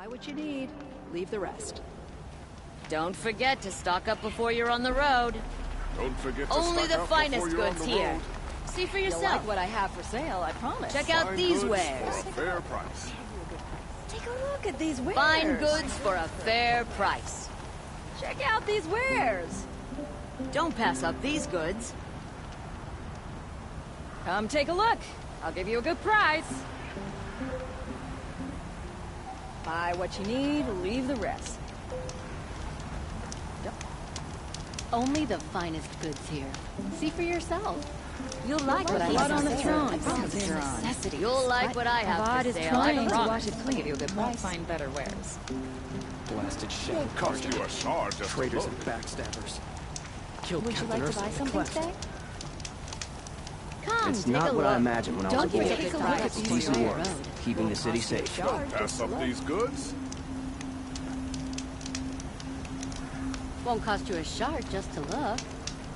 Buy what you need, leave the rest. Don't forget to stock up before you're on the road. Don't forget to Only stock the up finest before you're on goods the here. road. See for You'll yourself. like what I have for sale, I promise. Check out Fine these goods wares. for a fair price. Take a look at these wares. Fine goods for a fair price. Check out these wares. Don't pass up these goods. Come take a look. I'll give you a good price. Buy what you need, leave the rest. Only the finest goods here. See for yourself. You'll like what I blood have on for the sale. throne. I promise It's it's a on. necessity. You'll like what I have God for is sale. trying I to promise. wash its clean. Give you a good price. Find better wares. Blasted shit. Won't cost you a shard just to Traitors look. and backstabbers. Killed Would you Captain like to buy Ursula something Quest. today? Come, It's take not a what look. I imagined when I was Don't a boy. forget to look at It's these decent work, wares. keeping the city safe. Pass up these goods? Won't cost you a shard just to look.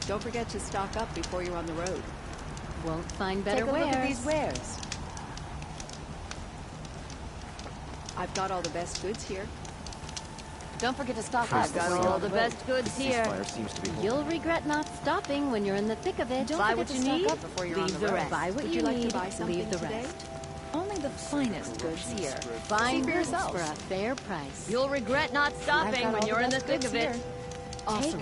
Don't forget to stock up before you're on the road. Won't find better Take a wares. look at these wares. I've got all the best goods here. Don't forget to stock up. I've got all the best goods here. Ceasefire seems to be holding. You'll regret not stopping when you're in the thick of it. Don't Buy forget what to you stock need, up before you're leave on the the road. rest. Buy what Would you you like need, to buy something leave the today? rest. Only the finest goods here. Fine for goods yourself. for a fair price. You'll regret not stopping when you're in the thick of it. Take a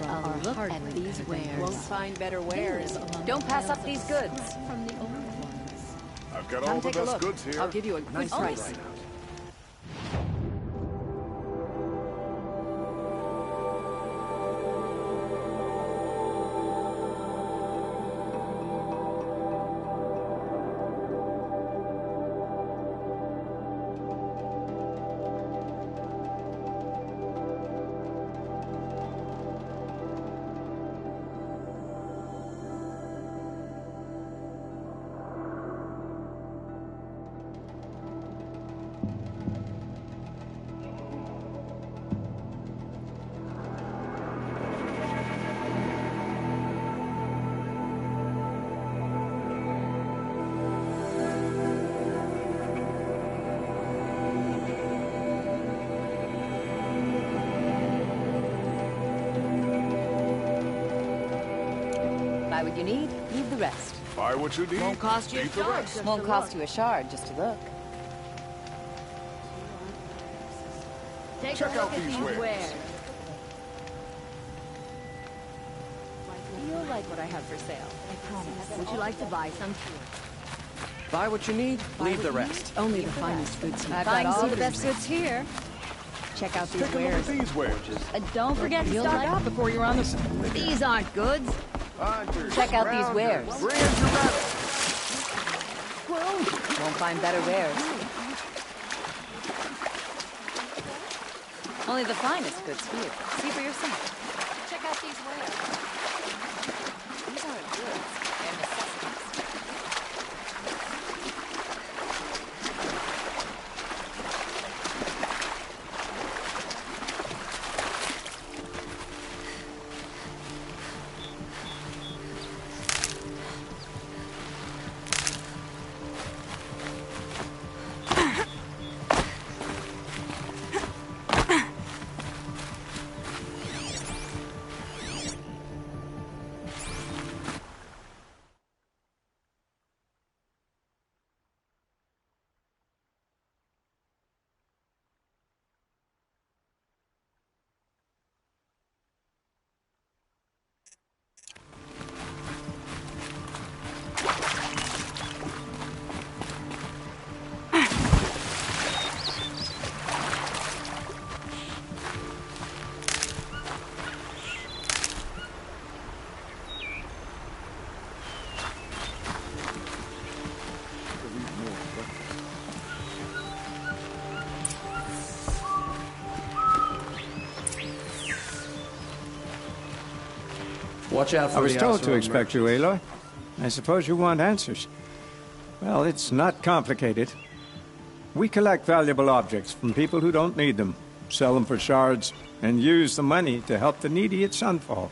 look at these Won't wares. find better wares. Don't pass up these goods. From the old ones. I've got Come all the take a best look. goods here. I'll give you a good price. Buy what you need, leave the rest. Buy what you need. Won't cost you a leave the shard rest. just Won't to cost look. you a shard just to look. Take Check a look out at these these wares. wares. You'll like what I have for sale. I promise. Would you like to buy some? Buy what you need, leave the rest. Only the finest goods here. I've Fine got all the goods. best goods here. Check out these Take a look wares. at these wares. Don't forget to You'll stock like- up before you're on the... These aren't goods. Check out these wares. Brand your rabbit. Won't find better wares. Only the finest goods here. See for yourself. Check out these wares. These aren't goods. They're necessities. Watch out for I was the told Asura to expect you, merchants. Aloy. I suppose you want answers. Well, it's not complicated. We collect valuable objects from people who don't need them, sell them for shards, and use the money to help the needy at Sunfall.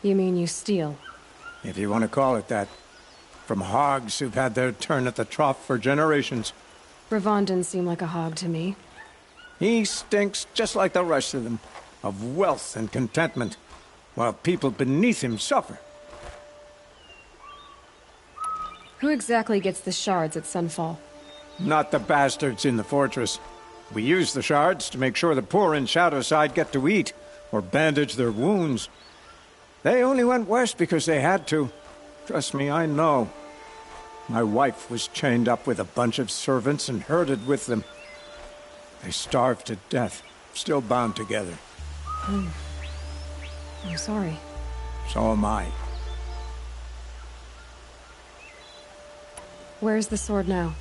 You mean you steal? If you want to call it that. From hogs who've had their turn at the trough for generations. Ravon didn't seem like a hog to me. He stinks just like the rest of them, of wealth and contentment, while people beneath him suffer. Who exactly gets the shards at Sunfall? Not the bastards in the fortress. We use the shards to make sure the poor in Shadowside get to eat, or bandage their wounds. They only went west because they had to. Trust me, I know. My wife was chained up with a bunch of servants and herded with them. They starved to death, still bound together. I'm sorry. So am I. Where's the sword now?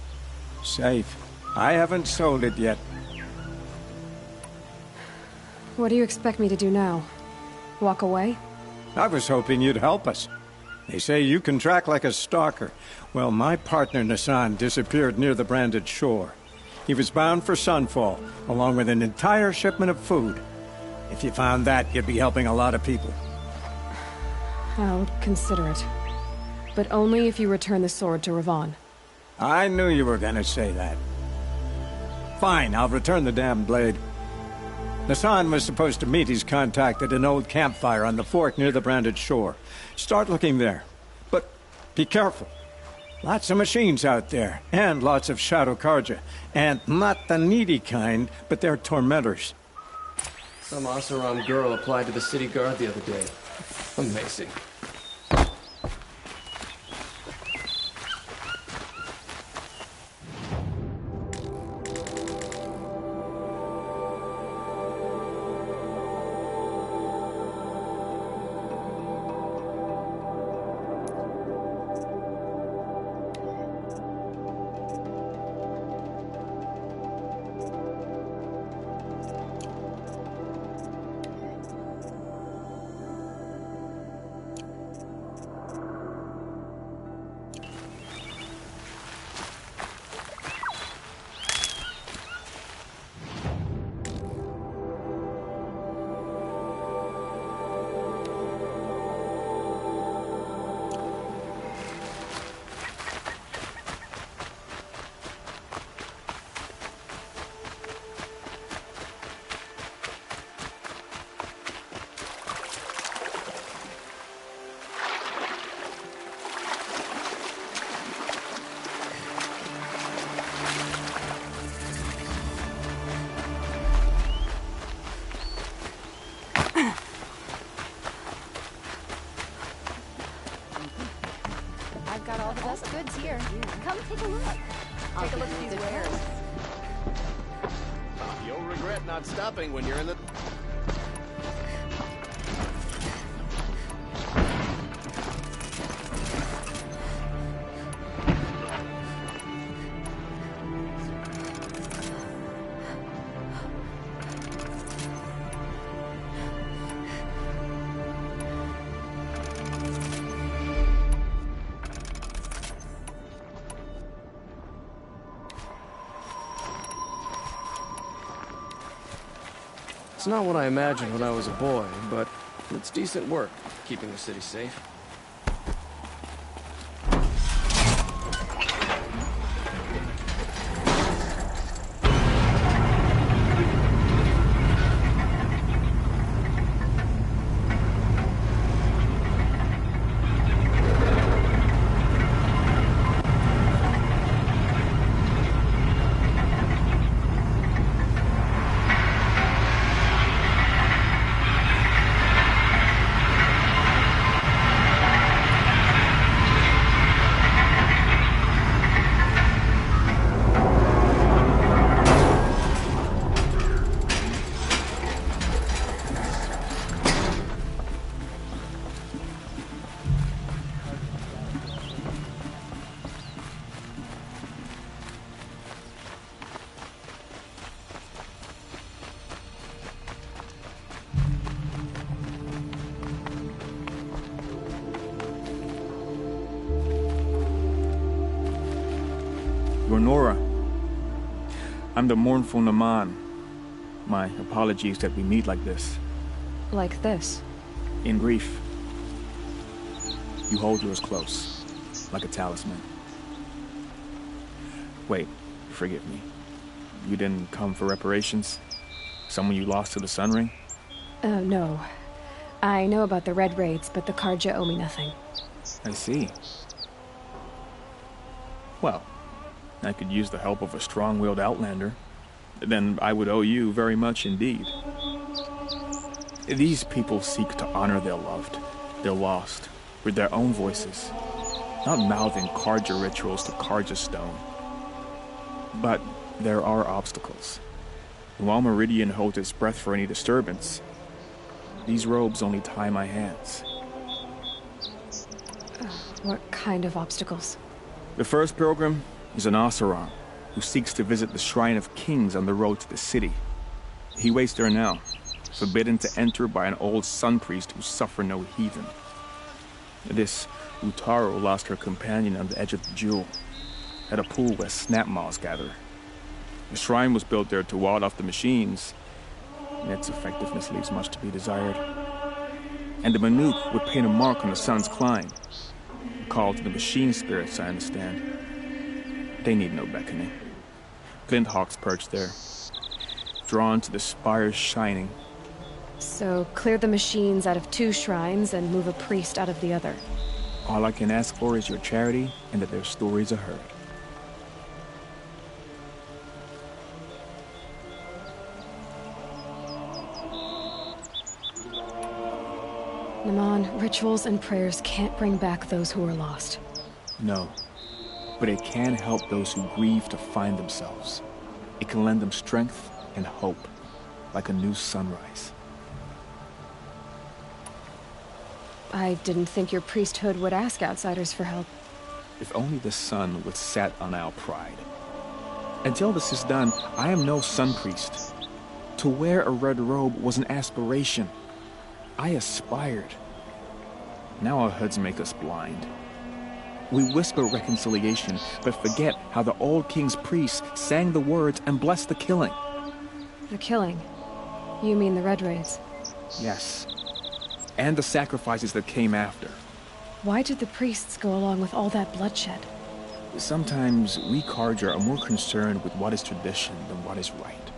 Safe. I haven't sold it yet. What do you expect me to do now? Walk away? I was hoping you'd help us. They say you can track like a stalker. Well, my partner Nassan disappeared near the branded shore. He was bound for Sunfall, along with an entire shipment of food. If you found that, you'd be helping a lot of people. I'll consider it. But only if you return the sword to Ravon. I knew you were gonna say that. Fine, I'll return the damn blade. Nassan was supposed to meet his contact at an old campfire on the fork near the branded shore. Start looking there. But be careful. Lots of machines out there, and lots of Shadow Karja. And not the needy kind, but they're tormentors. Some Asaram girl applied to the city guard the other day. Amazing. I've got all the best goods here. Come take a look. Take a look at these wares. You'll regret not stopping when you're in the... It's not what I imagined when I was a boy, but it's decent work, keeping the city safe. Nora. I'm the mournful Naman. My apologies that we meet like this. Like this? In grief. You hold yours close, like a talisman. Wait, forgive me. You didn't come for reparations? Someone you lost to the Sun Ring? No. I know about the Red Raids, but the Karja owe me nothing. I see. Well, I could use the help of a strong-willed outlander. Then I would owe you very much indeed. These people seek to honor their loved, their lost, with their own voices, not mouthing Karja rituals to Karja stone. But there are obstacles. And while Meridian holds its breath for any disturbance, these robes only tie my hands. What kind of obstacles? The first pilgrim is an Oseram who seeks to visit the Shrine of Kings on the road to the city. He waits there now, forbidden to enter by an old sun priest who suffer no heathen. This Utaro lost her companion on the edge of the jewel, at a pool where snap moths gather. The shrine was built there to ward off the machines, and its effectiveness leaves much to be desired. And the Manuk would paint a mark on the sun's climb, called to the machine spirits, I understand. They need no beckoning. Glint hawks perch there, drawn to the spires shining. So, clear the machines out of 2 shrines and move a priest out of the other. All I can ask for is your charity and that their stories are heard. Naman, rituals and prayers can't bring back those who are lost. No, but it can help those who grieve to find themselves. It can lend them strength and hope, like a new sunrise. I didn't think your priesthood would ask outsiders for help. If only the sun would set on our pride. Until this is done, I am no sun priest. To wear a red robe was an aspiration. I aspired. Now our hoods make us blind. We whisper reconciliation, but forget how the old king's priests sang the words and blessed the killing. The killing? You mean the Red Raids? Yes. And the sacrifices that came after. Why did the priests go along with all that bloodshed? Sometimes we Karja are more concerned with what is tradition than what is right.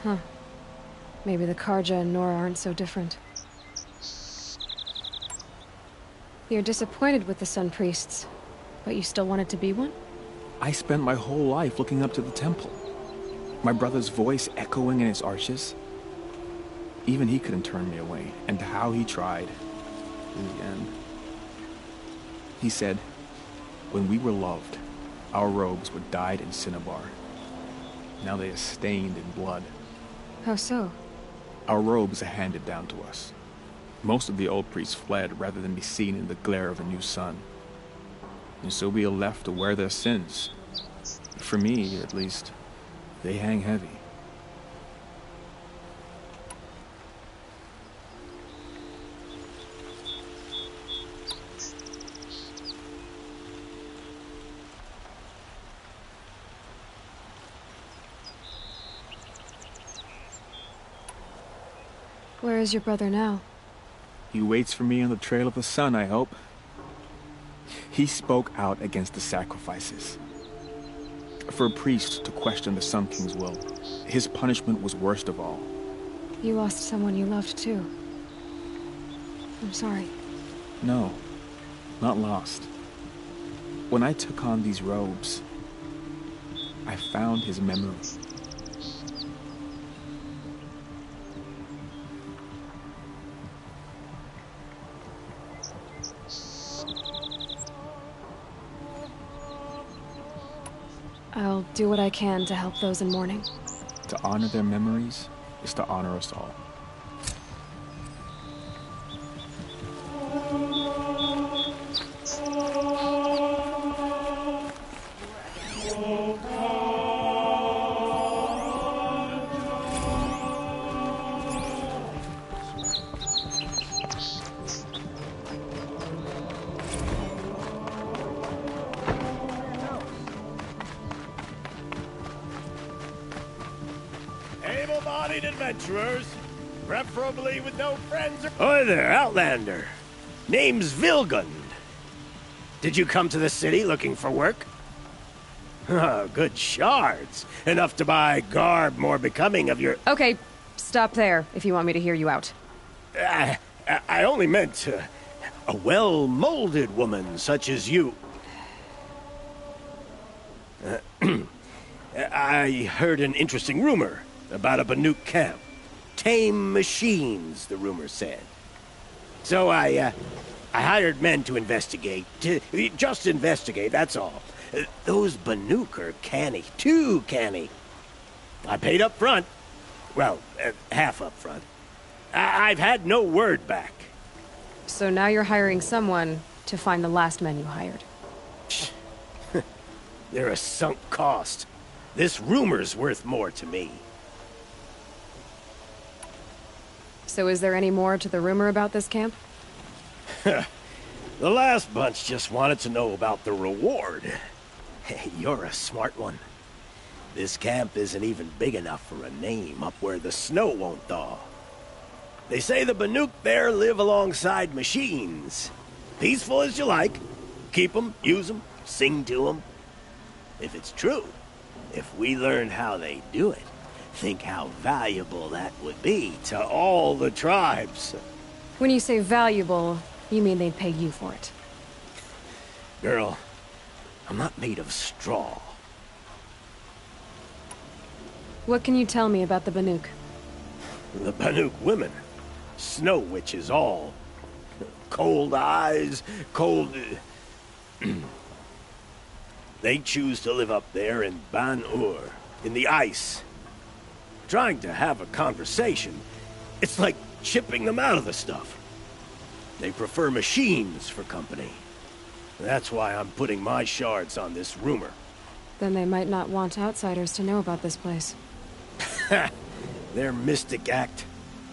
Huh. Maybe the Karja and Nora aren't so different. You're disappointed with the Sun Priests, but you still wanted to be one? I spent my whole life looking up to the temple. My brother's voice echoing in its arches. Even he couldn't turn me away, and how he tried. In the end. He said, when we were loved, our robes were dyed in cinnabar. Now they are stained in blood. How so? Our robes are handed down to us. Most of the old priests fled rather than be seen in the glare of a new sun. And so we are left to wear their sins. For me, at least, they hang heavy. Where is your brother now? He waits for me on the trail of the sun, I hope. He spoke out against the sacrifices. For a priest to question the Sun King's will, his punishment was worst of all. You lost someone you loved too. I'm sorry. No, not lost. When I took on these robes, I found his memory. I'll do what I can to help those in mourning. To honor their memories is to honor us all. Able-bodied adventurers, preferably with no friends or... Hi there, Outlander. Name's Vilgund. Did you come to the city looking for work? Good shards. Enough to buy garb more becoming of your... Okay, stop there if you want me to hear you out. I only meant a well-molded woman such as you. I heard an interesting rumor about a Banuk camp. Tame machines, the rumor said. So I hired men to investigate. Just investigate, that's all. Those Banuk are canny. Too canny. I paid up front. Well, half up front. I've had no word back. So now you're hiring someone to find the last men you hired. They're a sunk cost. This rumor's worth more to me. So is there any more to the rumor about this camp? The last bunch just wanted to know about the reward. Hey, you're a smart one. This camp isn't even big enough for a name up where the snow won't thaw. They say the Banuk there live alongside machines. Peaceful as you like. Keep them, use them, sing to them. If it's true, if we learn how they do it, think how valuable that would be to all the tribes. When you say valuable, you mean they'd pay you for it. Girl, I'm not made of straw. What can you tell me about the Banuk? The Banuk women. Snow witches all. Cold eyes, cold... They choose to live up there in Ban-Ur, in the ice. Trying to have a conversation, it's like chipping them out of the stuff. They prefer machines for company. That's why I'm putting my shards on this rumor. Then they might not want outsiders to know about this place. Their mystic act.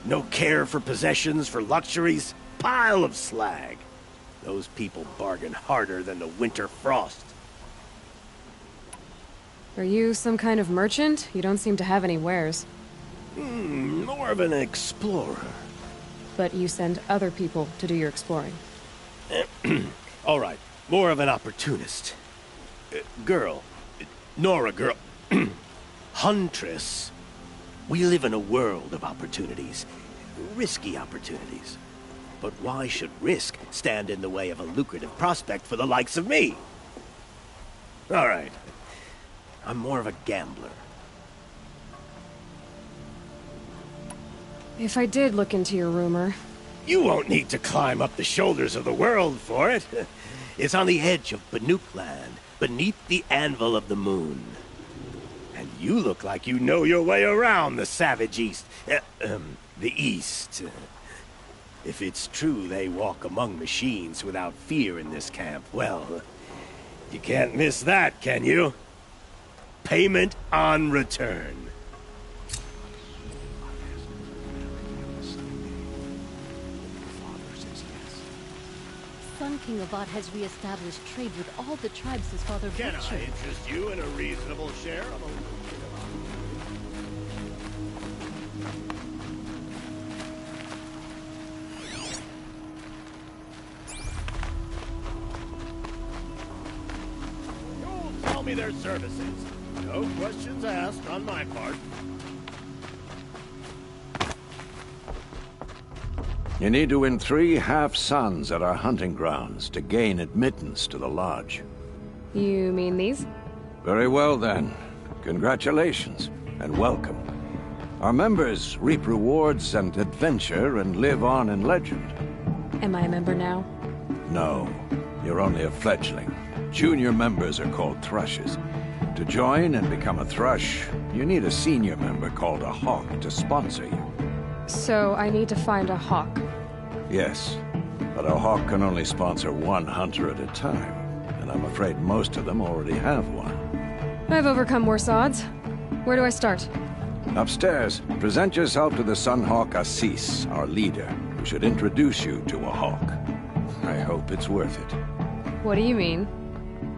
No care for possessions, for luxuries. Pile of slag. Those people bargain harder than the winter frost. Are you some kind of merchant? You don't seem to have any wares. More of an explorer. But you send other people to do your exploring. All right, more of an opportunist. Girl. Nora girl. Huntress. We live in a world of opportunities. Risky opportunities. But why should risk stand in the way of a lucrative prospect for the likes of me? All right. I'm more of a gambler. If I did look into your rumor... You won't need to climb up the shoulders of the world for it. It's on the edge of Banuk land, beneath the anvil of the moon. And you look like you know your way around the savage east. The east. If it's true they walk among machines without fear in this camp, well, you can't miss that, can you? Payment on return. Sun King Avad has re-established trade with all the tribes his father Can butchered. I interest you in a reasonable share of a... You'll tell me their services. No questions asked on my part. You need to win 3 half-suns at our hunting grounds to gain admittance to the lodge. You mean these? Very well, then. Congratulations, and welcome. Our members reap rewards and adventure and live on in legend. Am I a member now? No, you're only a fledgling. Junior members are called thrushes. To join and become a thrush, you need a senior member called a hawk to sponsor you. So I need to find a hawk. Yes, but a hawk can only sponsor 1 hunter at a time, and I'm afraid most of them already have one. I've overcome worse odds. Where do I start? Upstairs, present yourself to the Sunhawk Assis, our leader, who should introduce you to a hawk. I hope it's worth it. What do you mean?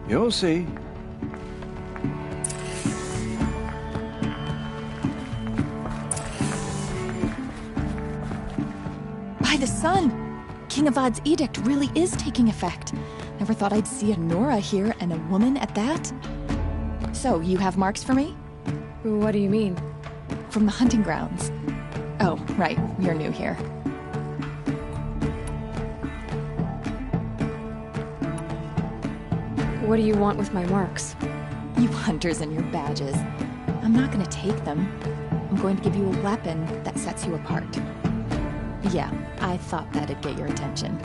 You'll see. By the sun! King Avad's edict really is taking effect. Never thought I'd see a Nora here, and a woman at that. So, you have marks for me? What do you mean? From the hunting grounds. Oh, right, you're new here. What do you want with my marks? You hunters and your badges. I'm not gonna take them. I'm going to give you a weapon that sets you apart. Yeah, I thought that'd get your attention.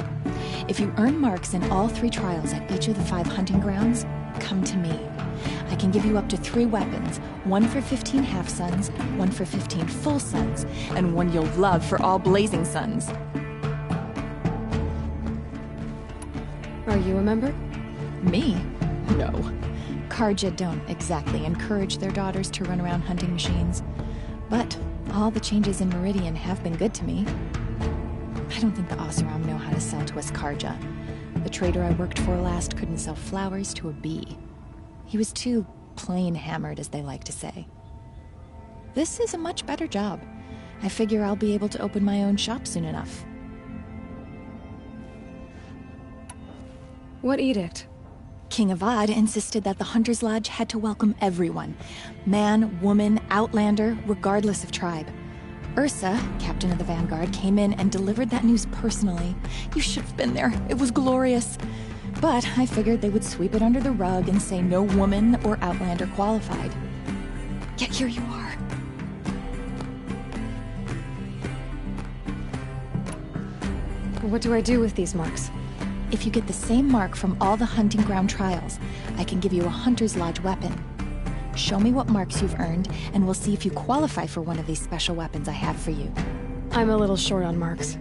If you earn marks in all 3 trials at each of the 5 hunting grounds, come to me. I can give you up to 3 weapons, 1 for 15 half-suns, 1 for 15 full suns, and 1 you'll love for all blazing suns. Are you a member? Me? No. Karja don't exactly encourage their daughters to run around hunting machines. But all the changes in Meridian have been good to me. I don't think the Oseram know how to sell to us Karja. The trader I worked for last couldn't sell flowers to a bee. He was too plain hammered, as they like to say. This is a much better job. I figure I'll be able to open my own shop soon enough. What edict? King Avad insisted that the Hunter's Lodge had to welcome everyone. Man, woman, outlander, regardless of tribe. Ursa, captain of the Vanguard, came in and delivered that news personally. You should have been there. It was glorious. But I figured they would sweep it under the rug and say no woman or outlander qualified. Yet here you are. What do I do with these marks? If you get the same mark from all the hunting ground trials, I can give you a Hunter's Lodge weapon. Show me what marks you've earned, and we'll see if you qualify for one of these special weapons I have for you. I'm a little short on marks.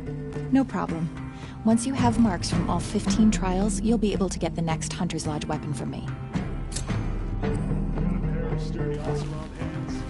No problem. Once you have marks from all 15 trials, you'll be able to get the next Hunter's Lodge weapon from me. Got a pair of sturdy Oseram hands.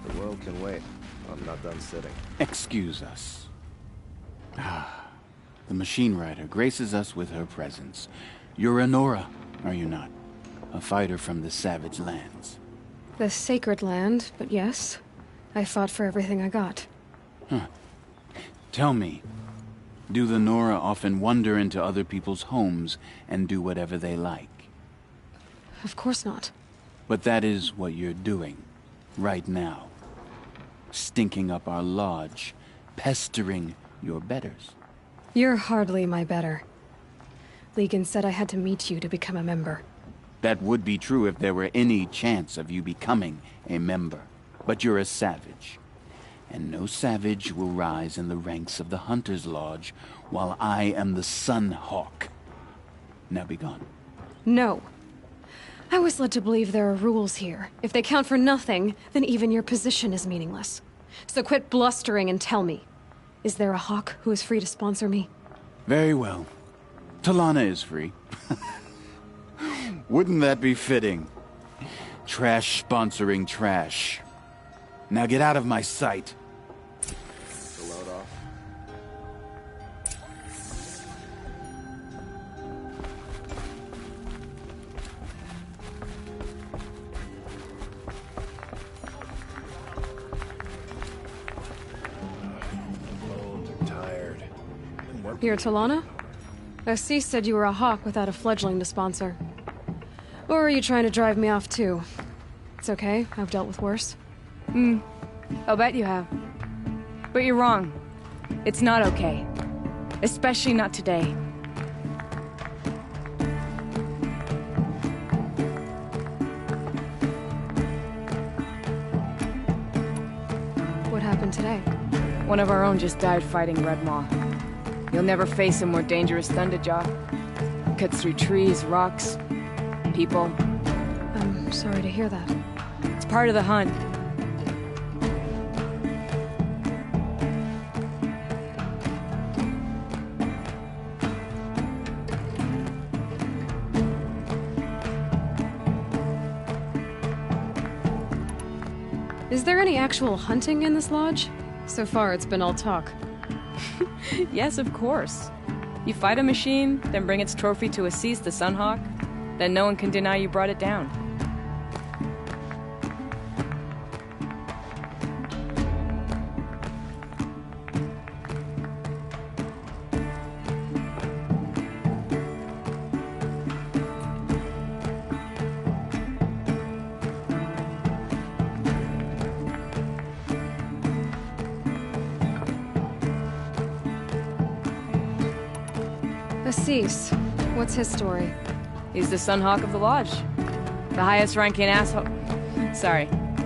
The world can wait. I'm not done sitting. Excuse us. The machine rider graces us with her presence. You're a Nora, are you not? A fighter from the savage lands. The sacred land, but yes. I fought for everything I got. Huh. Tell me, do the Nora often wander into other people's homes and do whatever they like? Of course not. But that is what you're doing, right now. Stinking up our lodge, pestering your betters. You're hardly my better. Diggenz said I had to meet you to become a member. That would be true if there were any chance of you becoming a member. But you're a savage. And no savage will rise in the ranks of the Hunter's Lodge while I am the Sun Hawk. Now be gone. No. I was led to believe there are rules here. If they count for nothing, then even your position is meaningless. So quit blustering and tell me. Is there a hawk who is free to sponsor me? Very well. Talana is free. Wouldn't that be fitting? Trash sponsoring trash. Now get out of my sight. The load off. Bones are tired. You're Talana? Assis said you were a hawk without a fledgling to sponsor. Or are you trying to drive me off too? It's okay, I've dealt with worse. I'll bet you have. But you're wrong. It's not okay. Especially not today. What happened today? One of our own just died fighting Red Maw. You'll never face a more dangerous Thunderjaw. Cuts through trees, rocks, people. I'm sorry to hear that. It's part of the hunt. Is there any actual hunting in this lodge? So far, it's been all talk. Yes, of course. You fight a machine, then bring its trophy to Assis the Sunhawk, then no one can deny you brought it down. Assis, what's his story? He's the Sunhawk of the Lodge. The highest ranking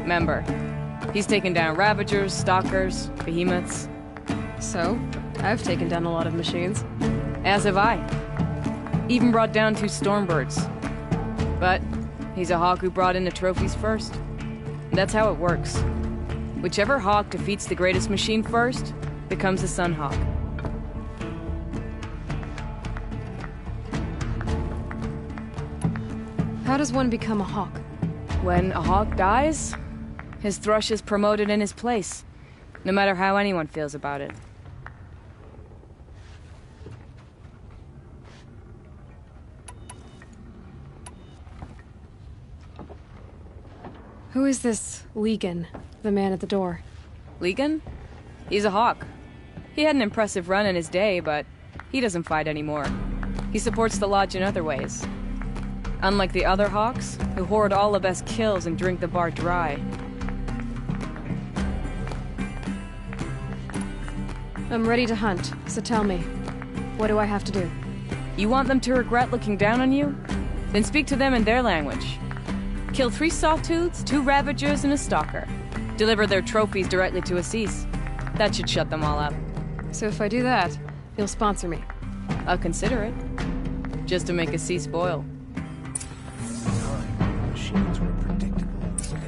member. He's taken down Ravagers, Stalkers, Behemoths. So, I've taken down a lot of machines. As have I. Even brought down 2 Stormbirds. But he's a Hawk who brought in the trophies first. That's how it works. Whichever Hawk defeats the greatest machine first becomes a Sunhawk. How does one become a Hawk? When a Hawk dies, his thrush is promoted in his place, no matter how anyone feels about it. Who is this Legan, the man at the door? Legan? He's a Hawk. He had an impressive run in his day, but he doesn't fight anymore. He supports the Lodge in other ways. Unlike the other Hawks, who hoard all the best kills and drink the bar dry. I'm ready to hunt, so tell me, what do I have to do? You want them to regret looking down on you? Then speak to them in their language. Kill 3 Sawtooths, 2 Ravagers, and a Stalker. Deliver their trophies directly to Assis. That should shut them all up. So if I do that, you'll sponsor me? I'll consider it. Just to make Assis boil. Machines were predictable today.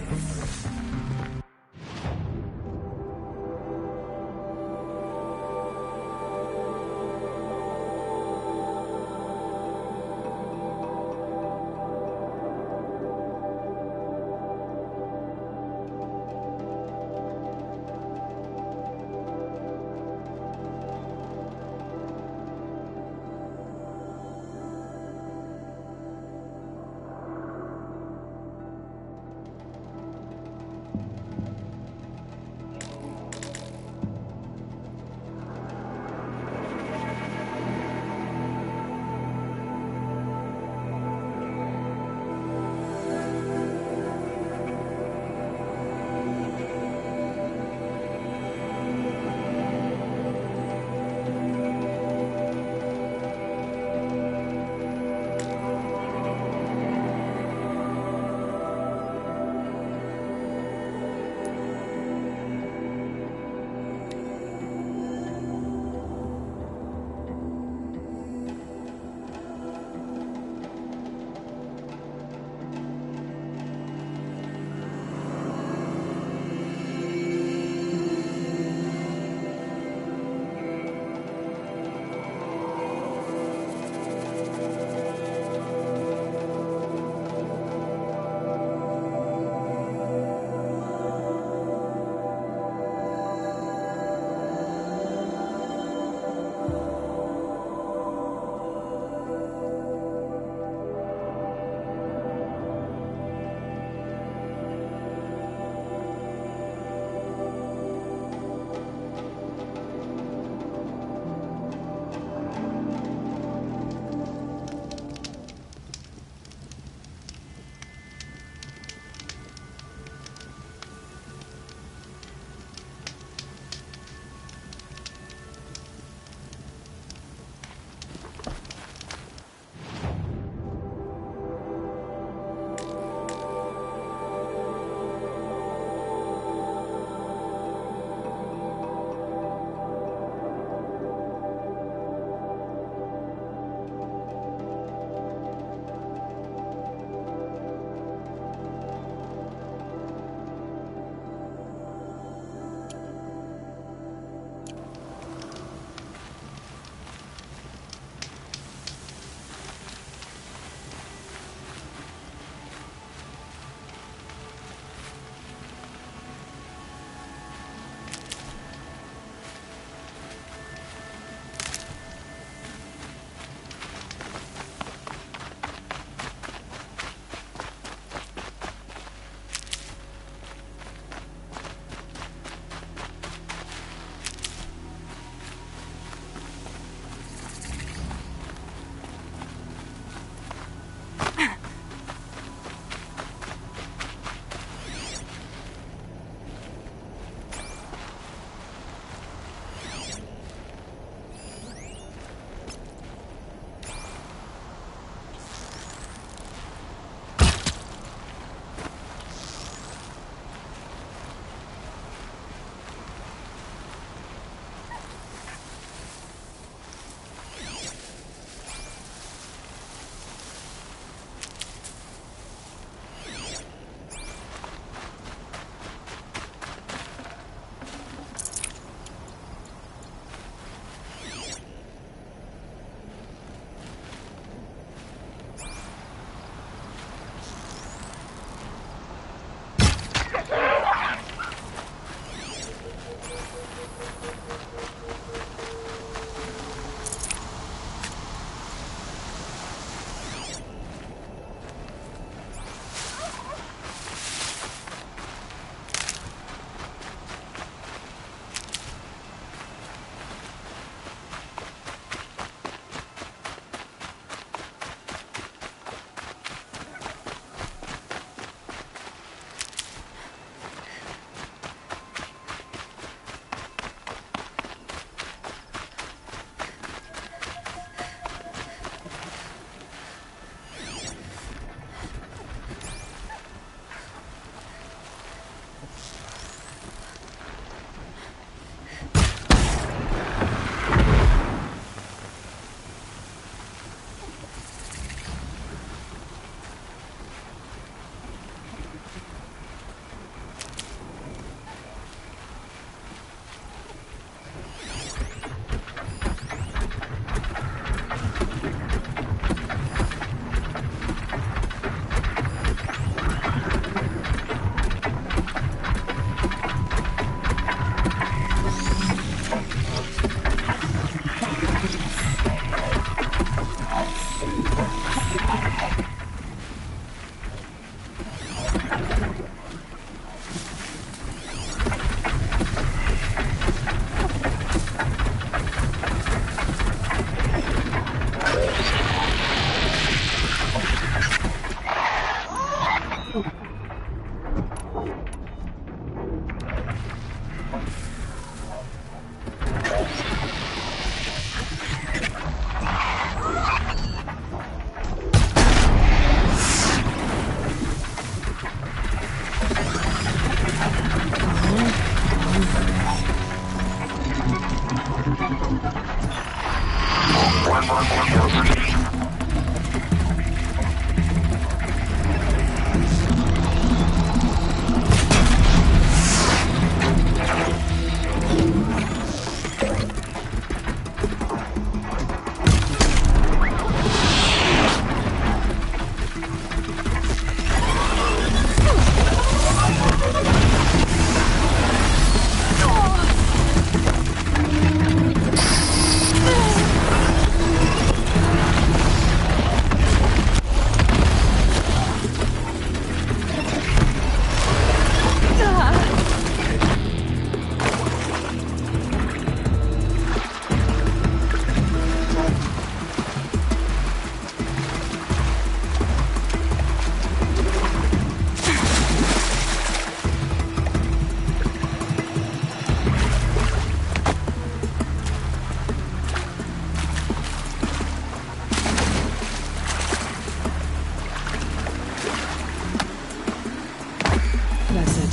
That's it.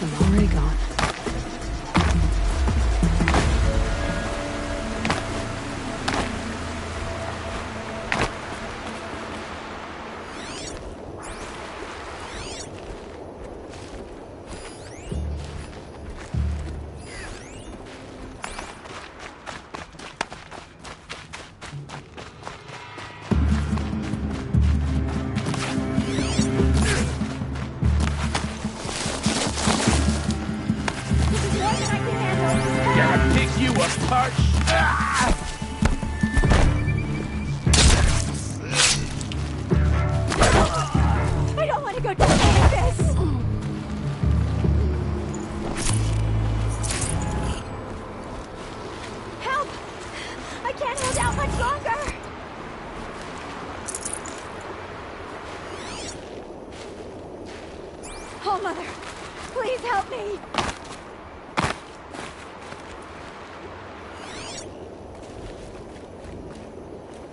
I'm already gone. Gonna pick you apart. I don't want to go down like this! Help! I can't hold out much longer! Oh, Mother! Please help me!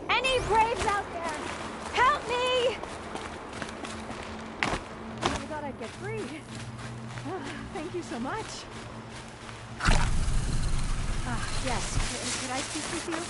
Any braves out there? Help me! I thought I'd get free. Thank you so much. Yes. Could I speak with you?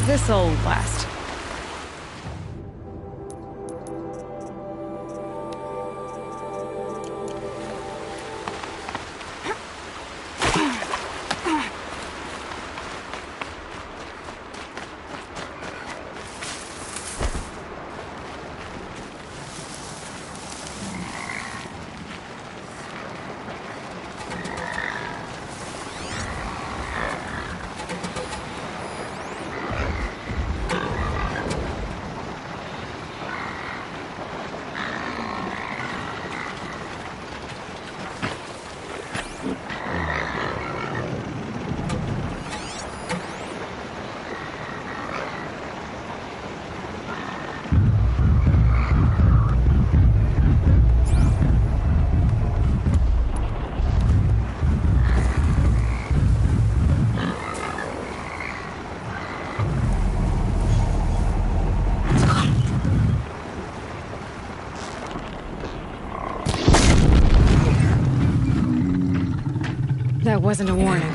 This'll last. That wasn't a warning.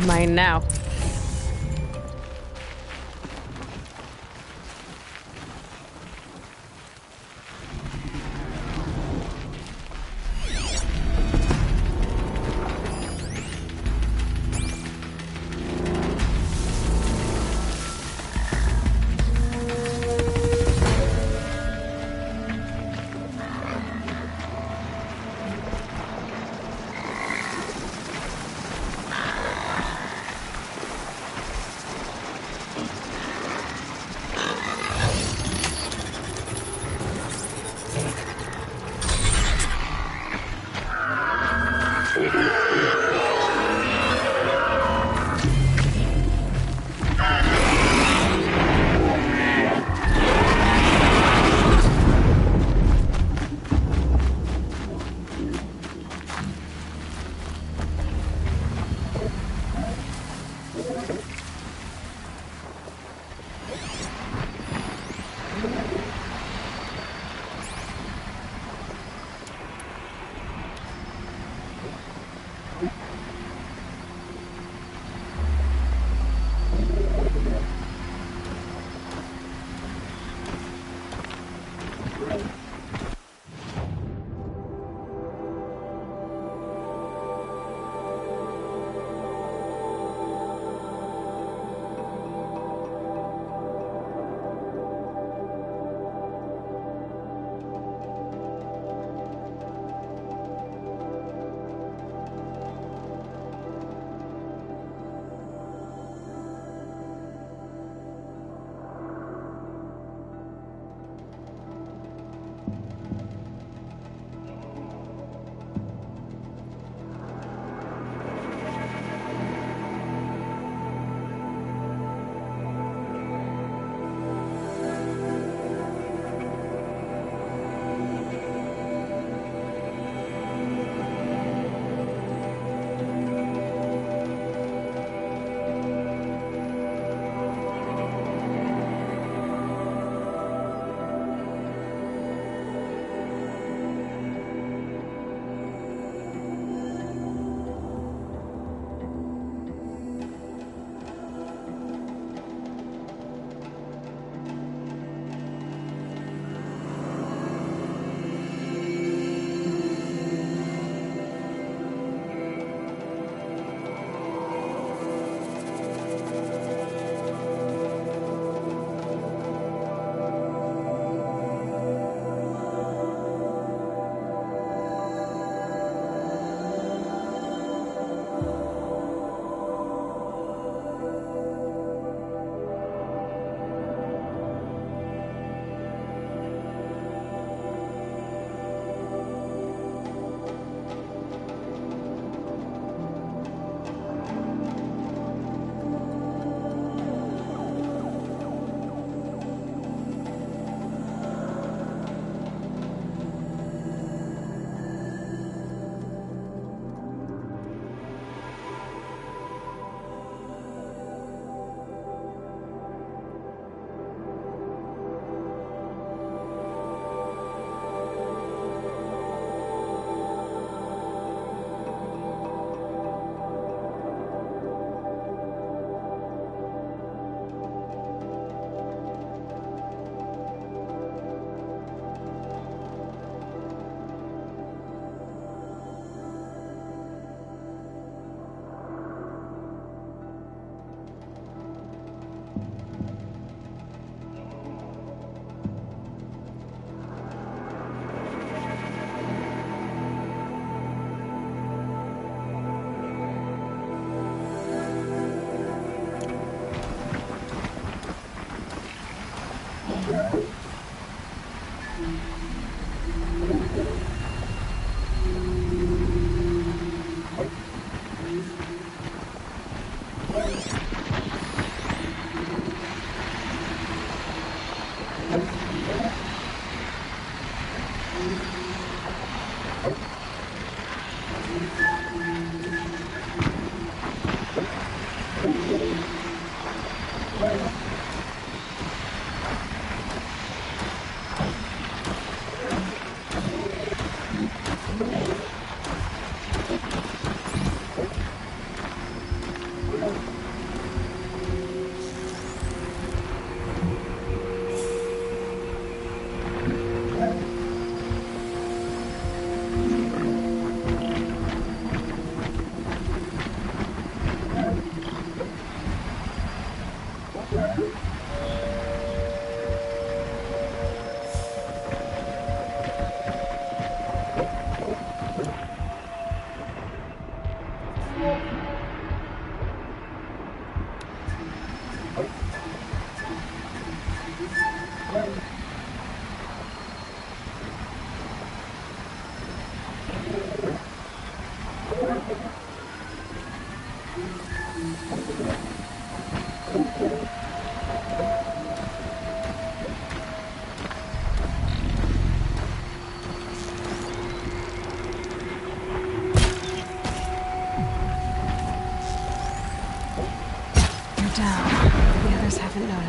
Mine now.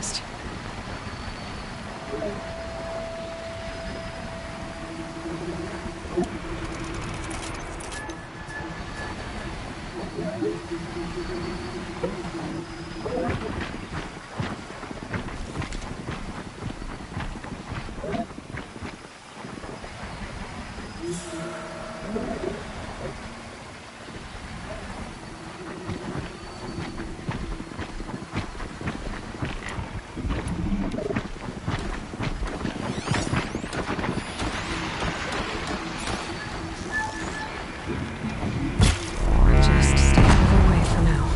fast. Just stay out of their way for now.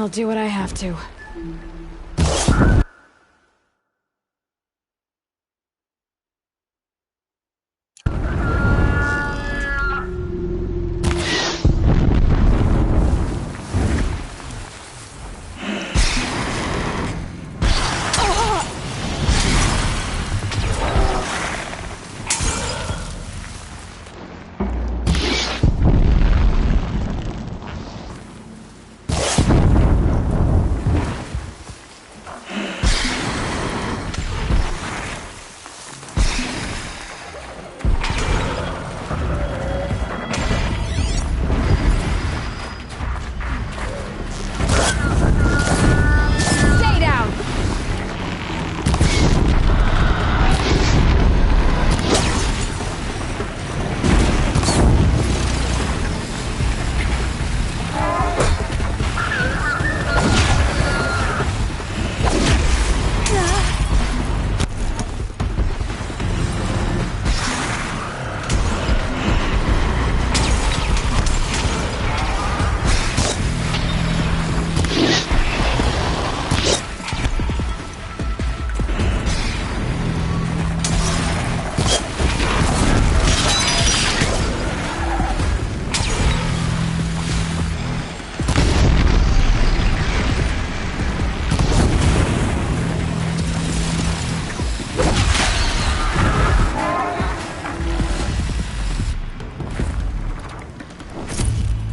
I'll do what I have to.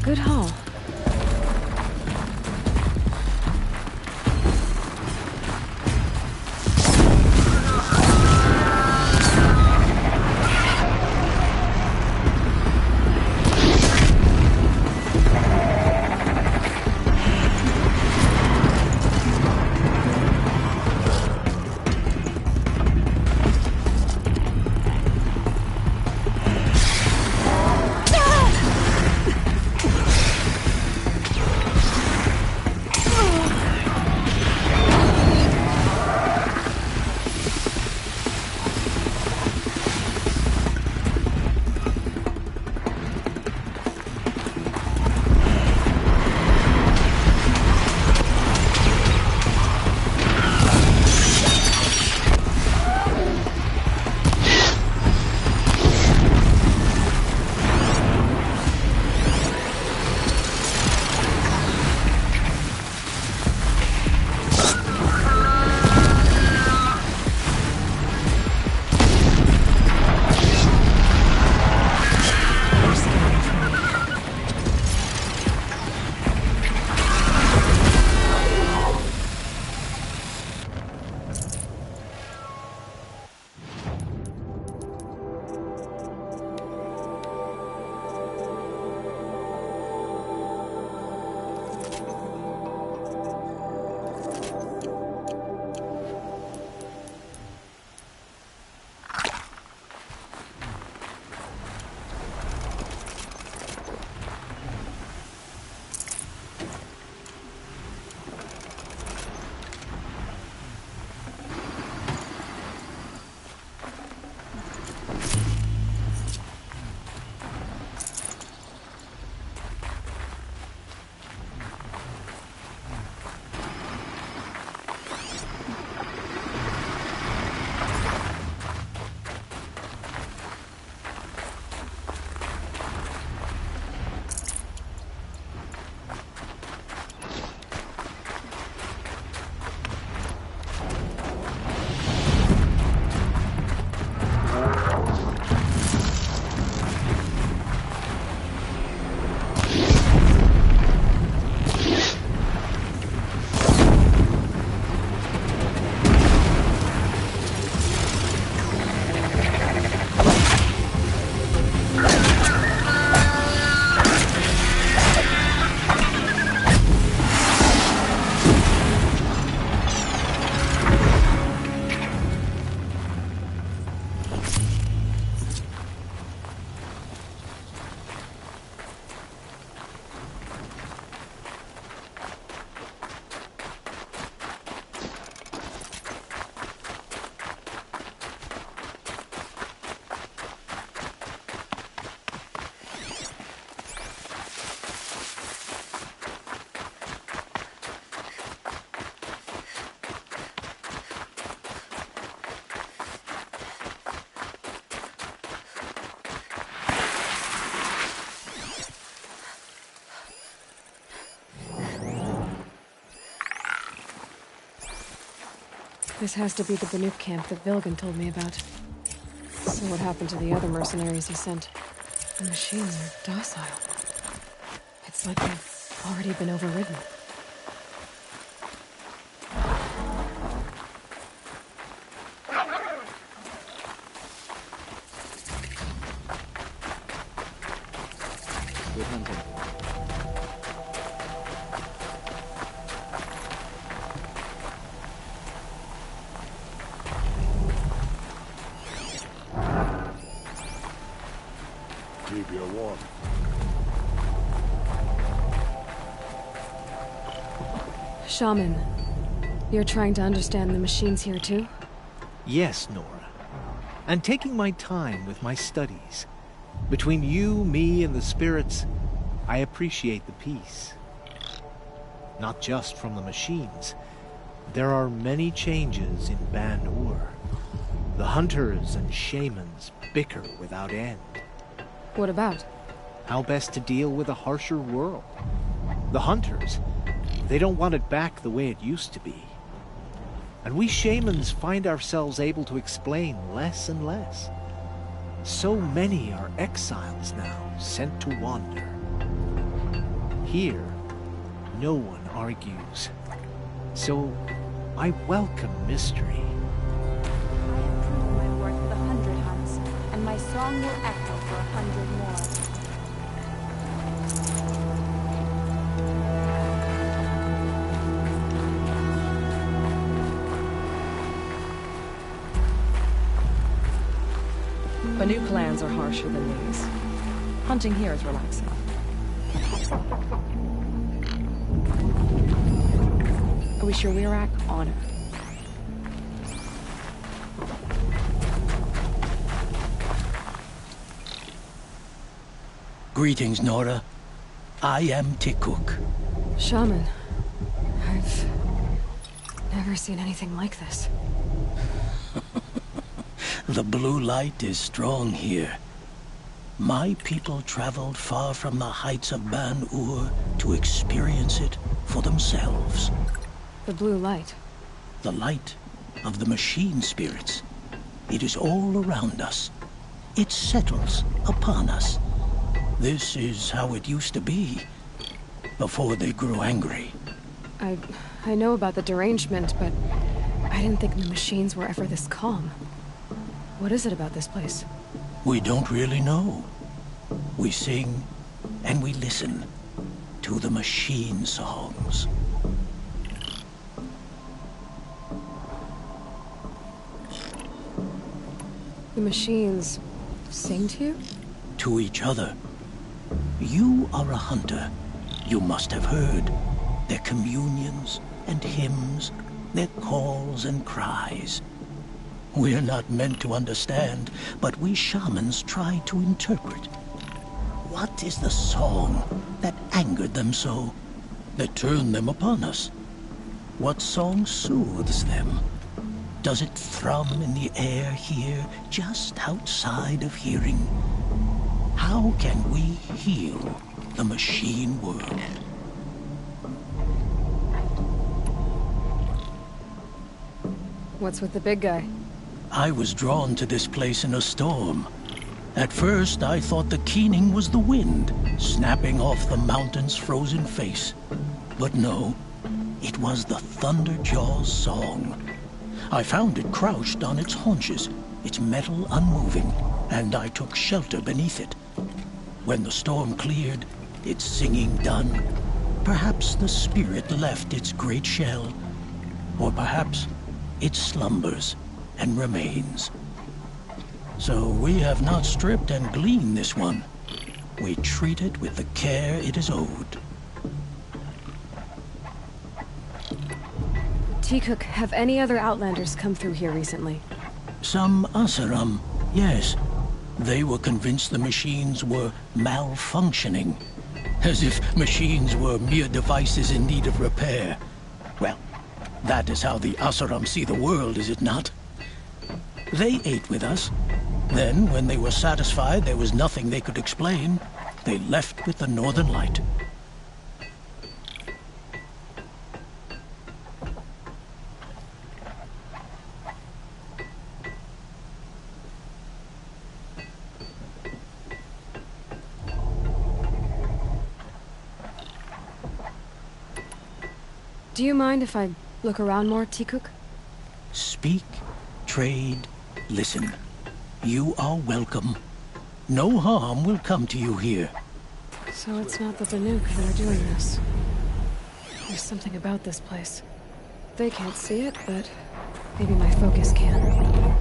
Good haul. This has to be the Banuk camp that Vilgan told me about. So what happened to the other mercenaries he sent? The machines are docile. It's like they've already been overridden. Good hunting. Keep your warm. Shaman, you're trying to understand the machines here too? Yes, Nora. And taking my time with my studies. Between you, me, and the spirits, I appreciate the peace. Not just from the machines. There are many changes in Ban-Ur. The hunters and shamans bicker without end. What about? How best to deal with a harsher world. The hunters, they don't want it back the way it used to be. And we shamans find ourselves able to explain less and less. So many are exiles now, sent to wander. Here, no one argues. So, I welcome mystery. I have proven my worth with 100 hunts, and my song will echo for 100 more. Banu clans are harsher than these. Hunting here is relaxing. Are we sure we're at honor? Greetings, Nora. I am Tikuk. Shaman, I've never seen anything like this. The blue light is strong here. My people traveled far from the heights of Ban-Ur to experience it for themselves. The blue light. The light of the machine spirits. It is all around us. It settles upon us. This is how it used to be, before they grew angry. I know about the derangement, but I didn't think the machines were ever this calm. What is it about this place? We don't really know. We sing and we listen to the machine songs. The machines sing to you? To each other. You are a hunter. You must have heard their communions and hymns, their calls and cries. We're not meant to understand, but we shamans try to interpret. What is the song that angered them so, that turned them upon us? What song soothes them? Does it thrum in the air here, just outside of hearing? How can we heal the machine world? What's with the big guy? I was drawn to this place in a storm. At first, I thought the keening was the wind, snapping off the mountain's frozen face. But no, it was the Thunderjaw's song. I found it crouched on its haunches, its metal unmoving, and I took shelter beneath it. When the storm cleared, its singing done, perhaps the spirit left its great shell, or perhaps it slumbers and remains. So we have not stripped and gleaned this one. We treat it with the care it is owed. Tikuk, have any other Outlanders come through here recently? Some Asaram, yes. They were convinced the machines were malfunctioning. As if machines were mere devices in need of repair. Well, that is how the Asaram see the world, is it not? They ate with us. Then, when they were satisfied there was nothing they could explain, they left with the Northern Light. Do you mind if I look around more, Tikuk? Speak, trade, listen. You are welcome. No harm will come to you here. So it's not the Banuk that are doing this. There's something about this place. They can't see it, but maybe my focus can.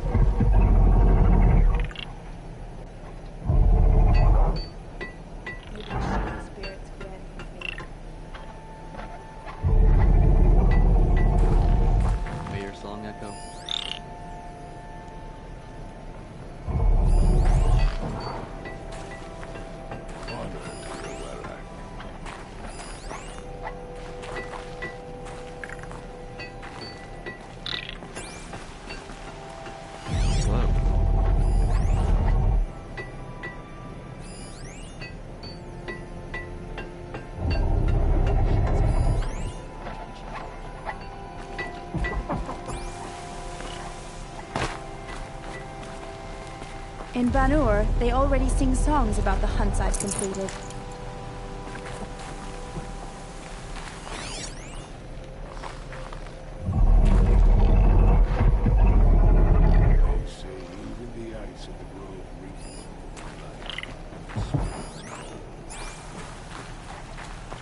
In Ban-Ur, they already sing songs about the hunts I've completed.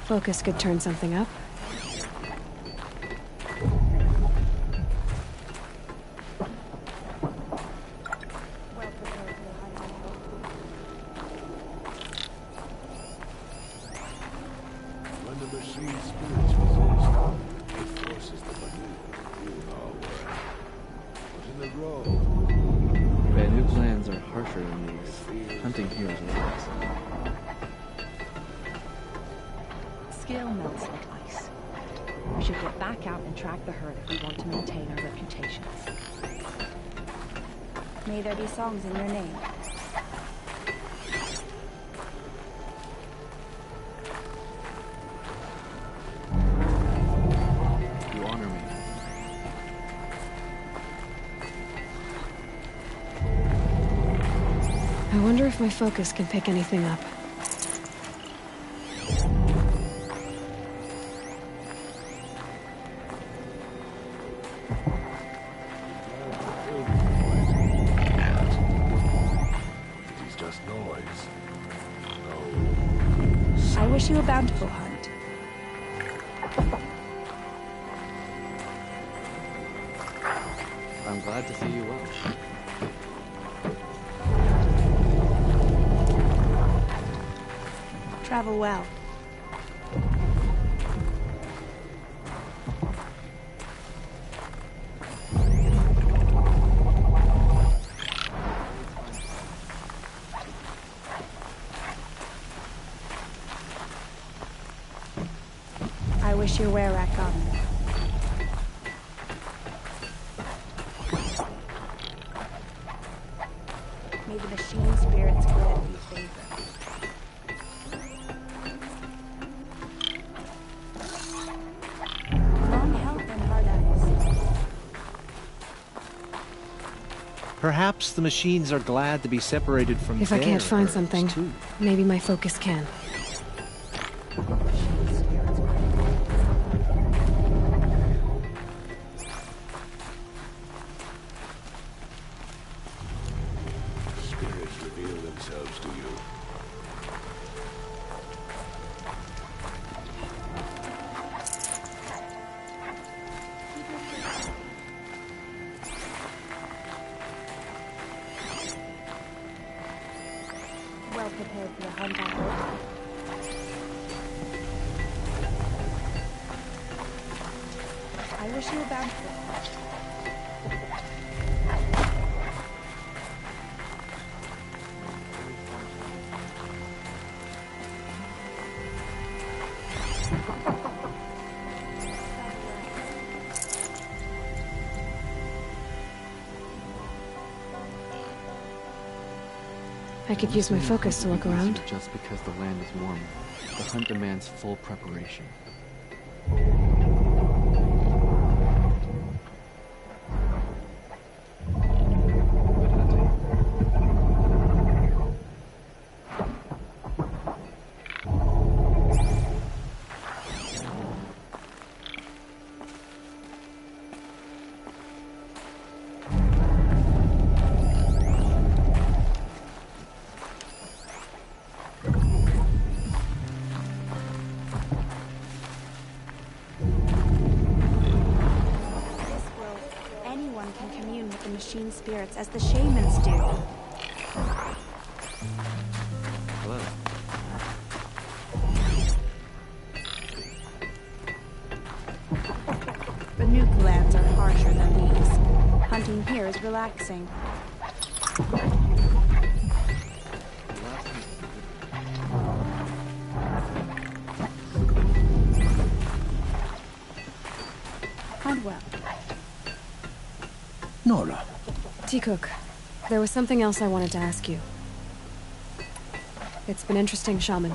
Focus could turn something up. When the machine spirits resist, it forces the maneuver through our world. But in the grove, Banuk lands are harsher than these. Hunting here is relaxing. Skill melts like ice. We should get back out and track the herd if we want to maintain our reputations. May there be songs in your name. You honor me. I wonder if my focus can pick anything up. it is just noise. I wish you a bountiful hunt. I'm glad to see you well. Travel well. I wish your were-rat gone. May the machine spirits grant you favor. Long health and hard eyes. Perhaps the machines are glad to be separated from If I can't their find herds, something, too. maybe my focus can. Spirits reveal themselves to you. Well prepared for the hunt on Earth. I wish you a bountiful hunt. I could use my focus to look around. Just because the land is warm. The hunt demands full preparation. Machine spirits as the shamans do. Hello. The nuke lands are harsher than these. Hunting here is relaxing. Hunt well. Nora. T-Cook, there was something else I wanted to ask you. It's been interesting, Shaman.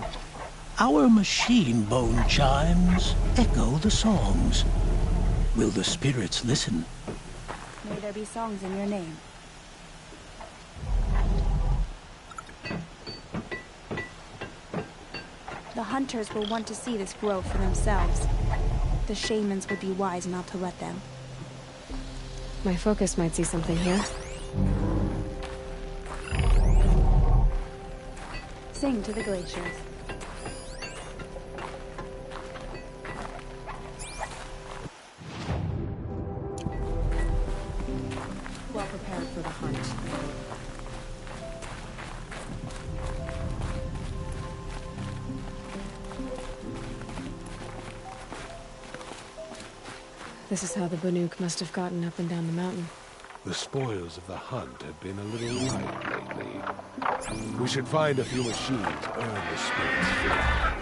Our machine bone chimes echo the songs. Will the spirits listen? May there be songs in your name. The hunters will want to see this grove for themselves. The shamans would be wise not to let them. My focus might see something here. Sing to the glaciers. This is how the Banuk must have gotten up and down the mountain. The spoils of the hunt have been a little light lately. We should find a few machines, earn the spirit's favor.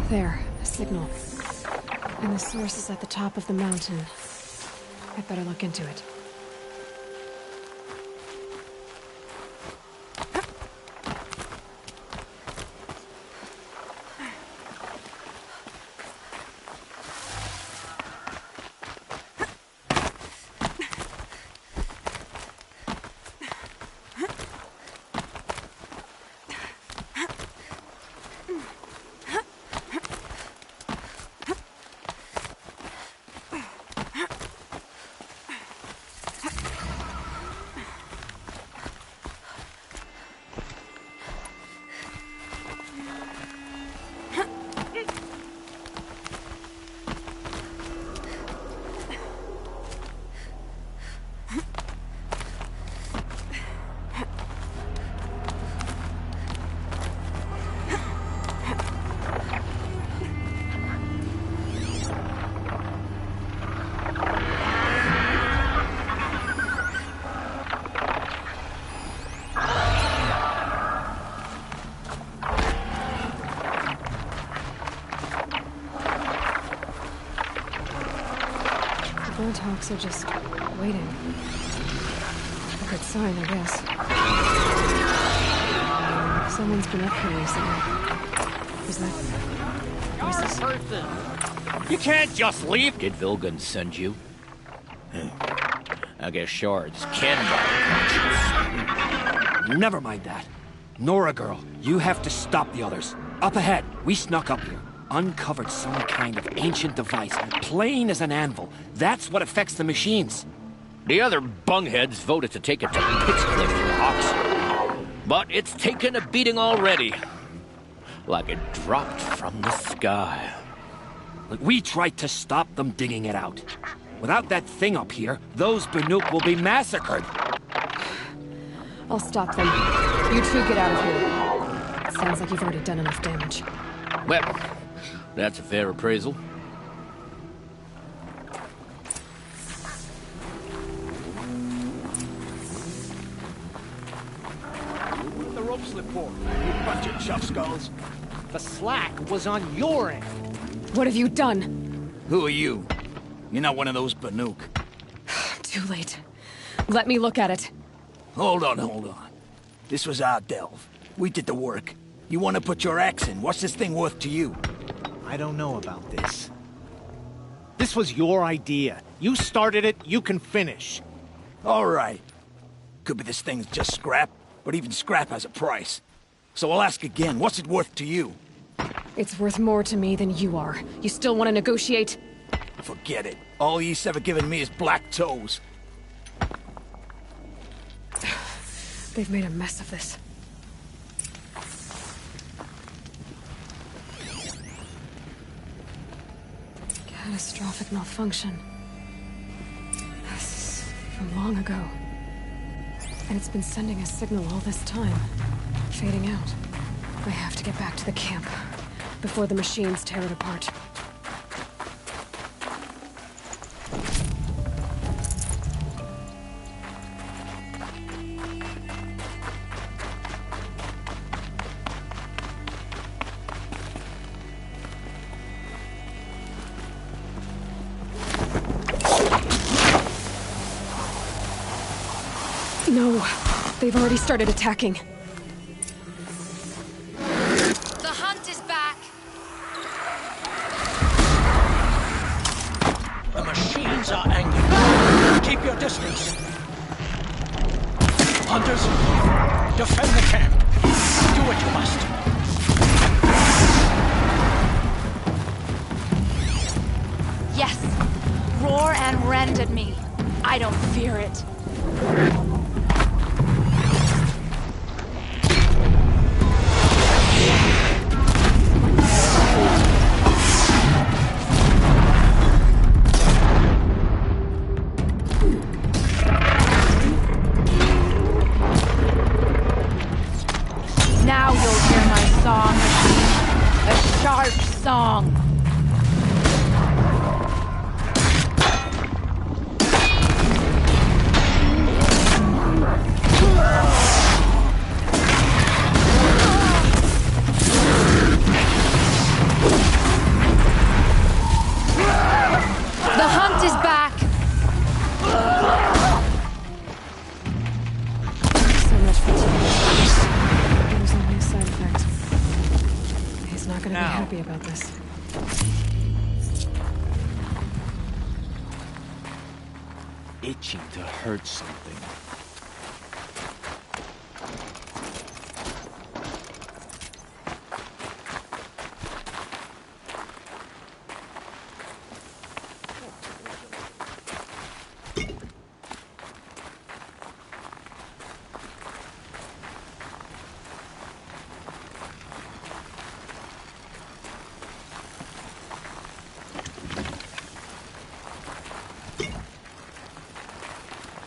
There, a signal. And the source is at the top of the mountain. I'd better look into it. Hawks are just waiting. A good sign, I guess. Someone's been up here recently. Is that... Person! You can't just leave! Did Vilgun send you? I guess shards can buy conscience. Never mind that. Nora girl, you have to stop the others. Up ahead, we snuck up here. Uncovered some kind of ancient device, plain as an anvil. That's what affects the machines. The other bungheads voted to take it to Pittscliff for the Hawks. But it's taken a beating already. Like it dropped from the sky. Look, we tried to stop them digging it out. Without that thing up here, those Banuk will be massacred. I'll stop them. You two get out of here. It sounds like you've already done enough damage. Well, that's a fair appraisal. The rope slip for, you bunch of chuff skulls. The slack was on your end. What have you done? Who are you? You're not one of those Banuk. Too late. Let me look at it. Hold on. This was our delve. We did the work. You want to put your axe in? What's this thing worth to you? I don't know about this. This was your idea. You started it, you can finish. All right. Could be this thing's just scrap, but even scrap has a price. So I'll ask again, what's it worth to you? It's worth more to me than you are. You still want to negotiate? Forget it. All ye's ever given me is black toes. They've made a mess of this. Catastrophic malfunction. This is from long ago. And it's been sending a signal all this time. Fading out. I have to get back to the camp before the machines tear it apart. No, they've already started attacking. The hunt is back. The machines are angry. Keep your distance. Hunters, defend the camp. Do what you must. Yes, roar and rend at me. I don't fear it. Now you'll hear my song, a sharp song! The hunt is back! So much for tears. It was only a side effect. He's not gonna be happy about this. Itching to hurt something.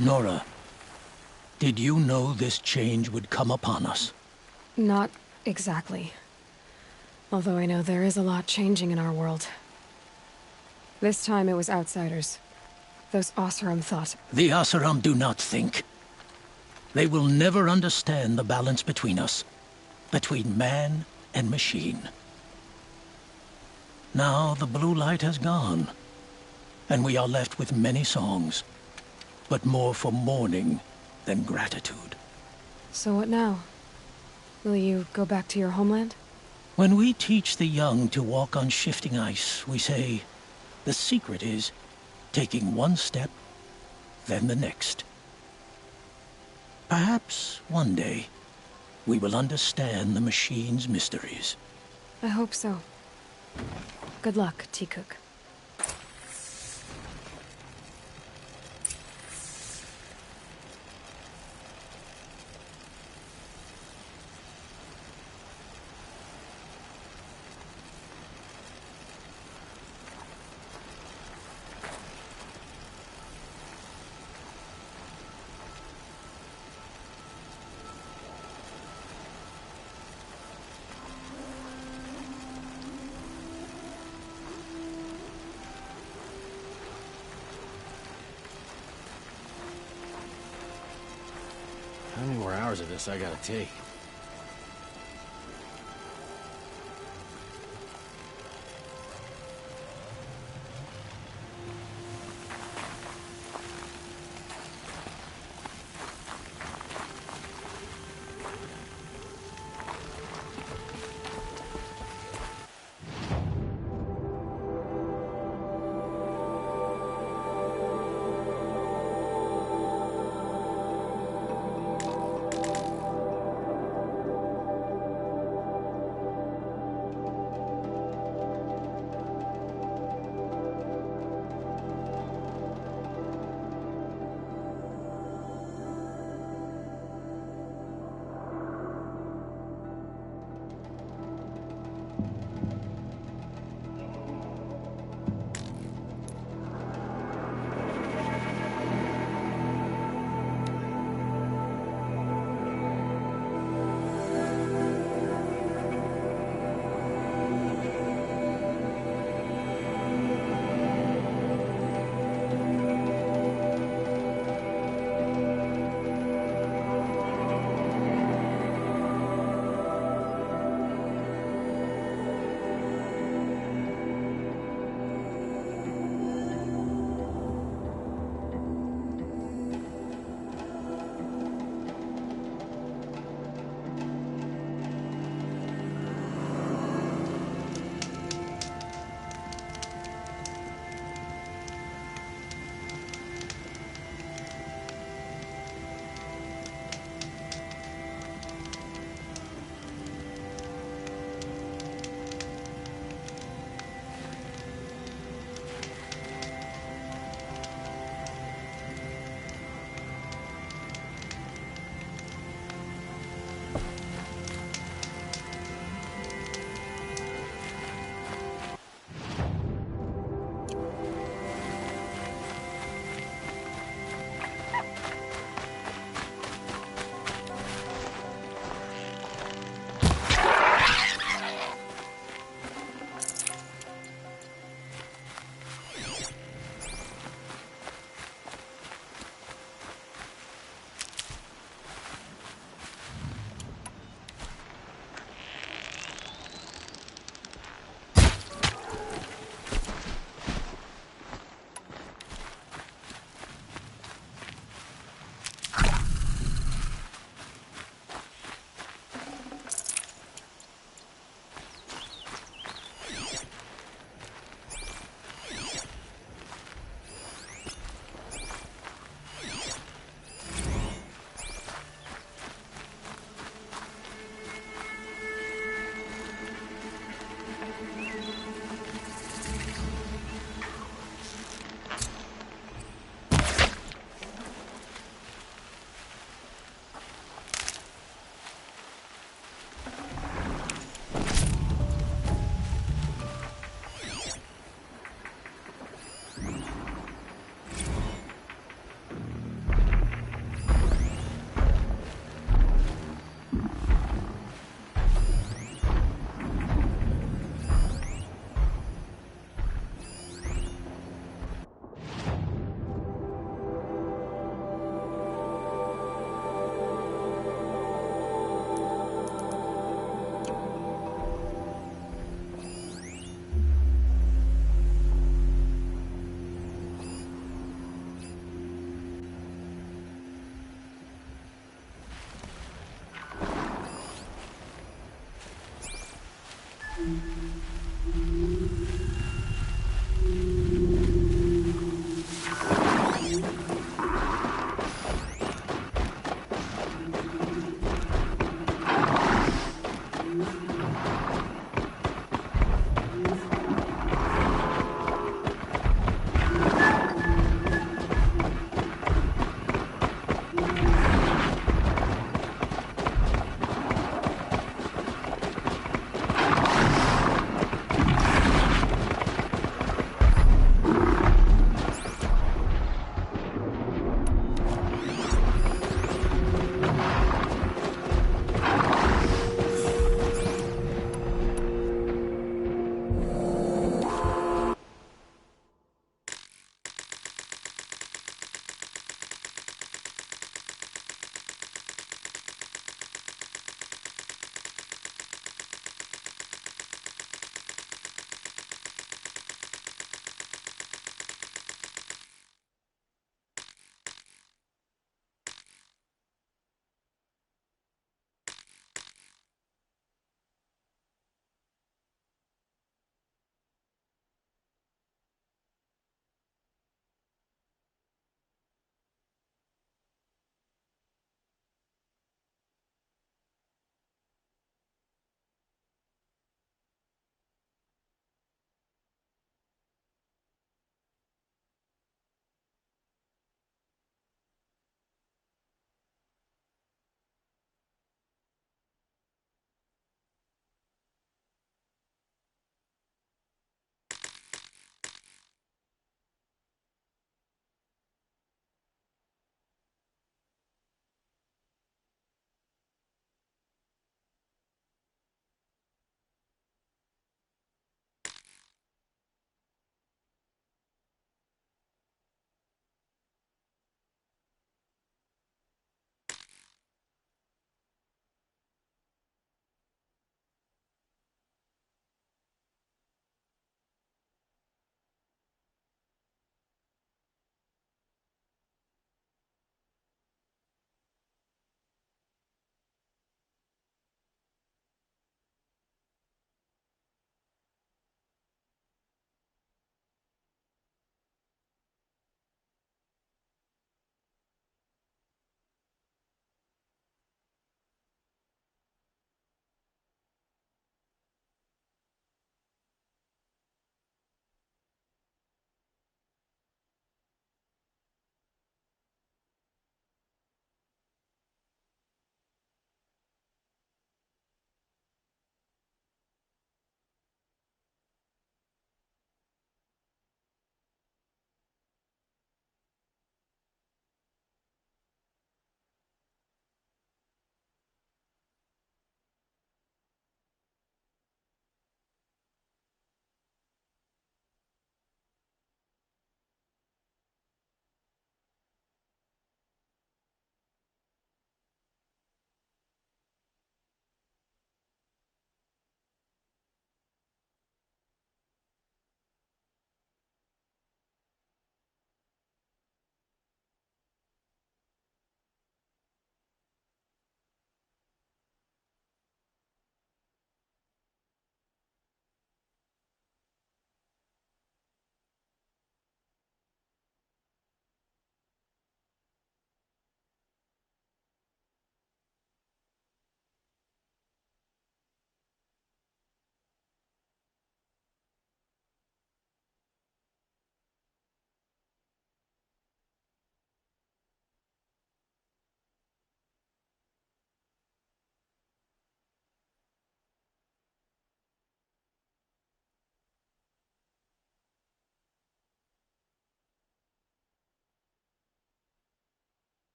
Nora, did you know this change would come upon us? Not exactly. Although I know there is a lot changing in our world. This time it was outsiders. Those Oseram thought. The Oseram do not think. They will never understand the balance between us. Between man and machine. Now the blue light has gone. And we are left with many songs. But more for mourning than gratitude. So what now? Will you go back to your homeland? When we teach the young to walk on shifting ice, we say, the secret is taking one step, then the next. Perhaps one day, we will understand the machine's mysteries. I hope so. Good luck, T-Cook. How many more hours of this I gotta take?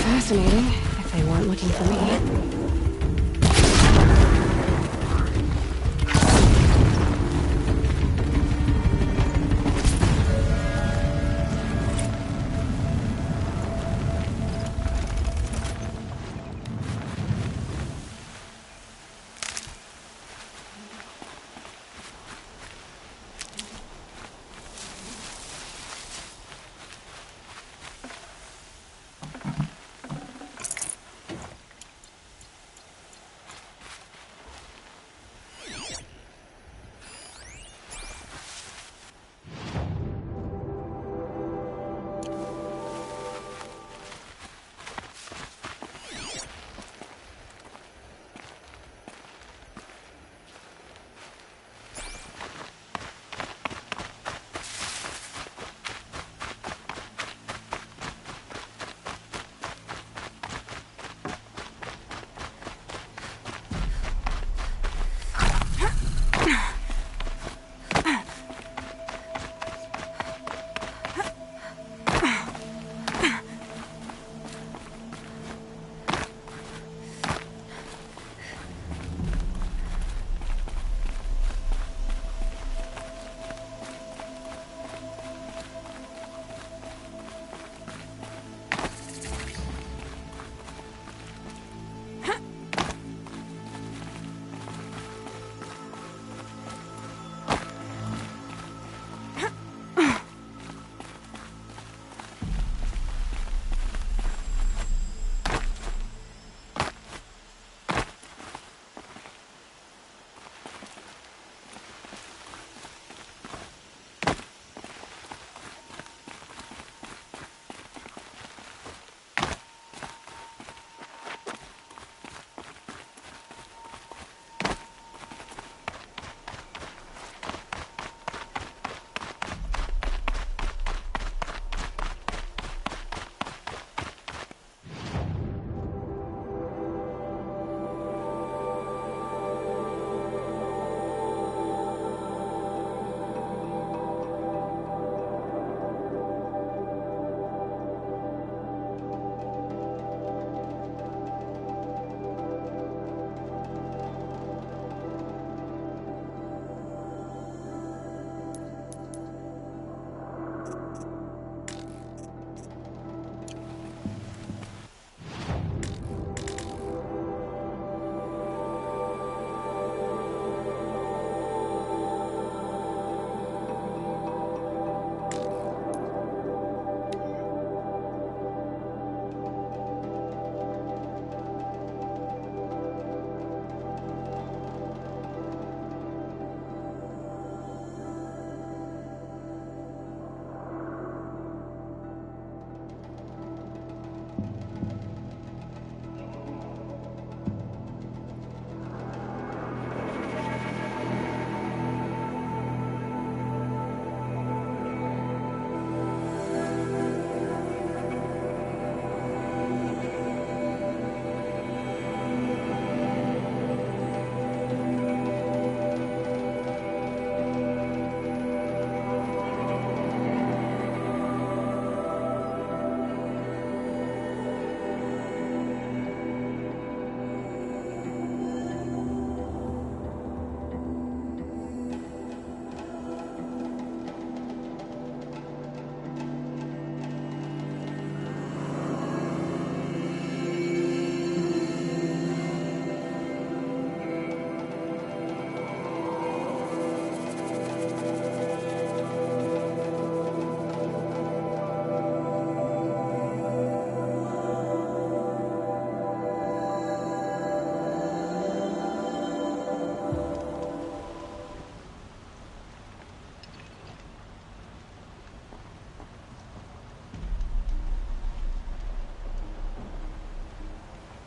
fascinating, if they weren't looking for me.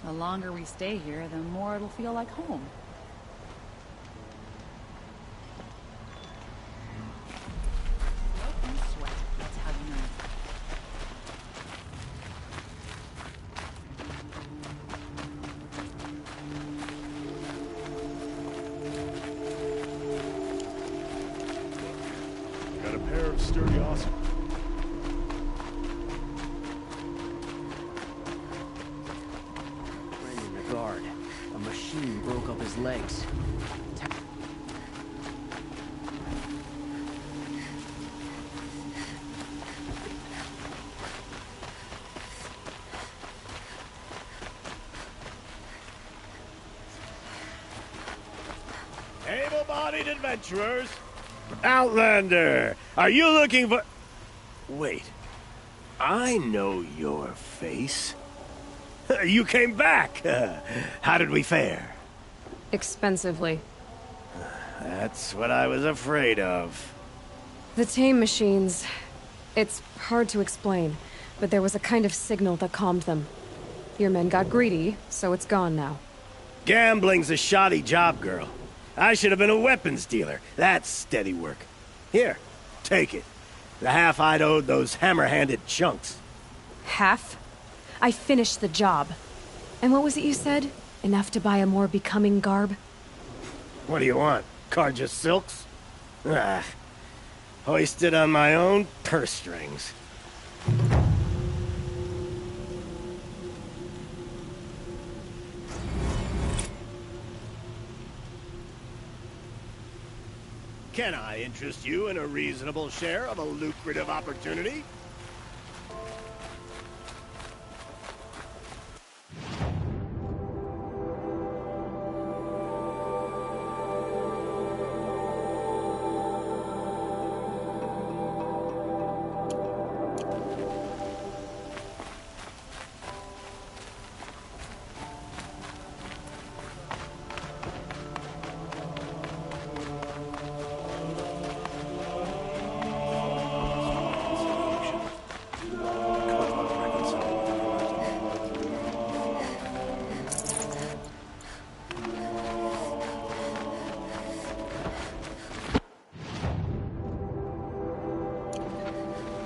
The longer we stay here, the more it'll feel like home. Smoke and sweat, that's how you know. Got a pair of sturdy awesome. up his legs. Able-bodied adventurers! Outlander! Are you looking for... Wait. I know your face. You came back! How did we fare? Expensively. That's what I was afraid of. The tame machines... It's hard to explain, but there was a kind of signal that calmed them. Your men got greedy, so it's gone now. Gambling's a shoddy job, girl. I should have been a weapons dealer. That's steady work. Here, take it. The half I'd owed those hammer-handed chunks. Half? I finished the job. And what was it you said? Enough to buy a more becoming garb? What do you want? Carja silks? Ah, hoisted on my own purse strings. Can I interest you in a reasonable share of a lucrative opportunity?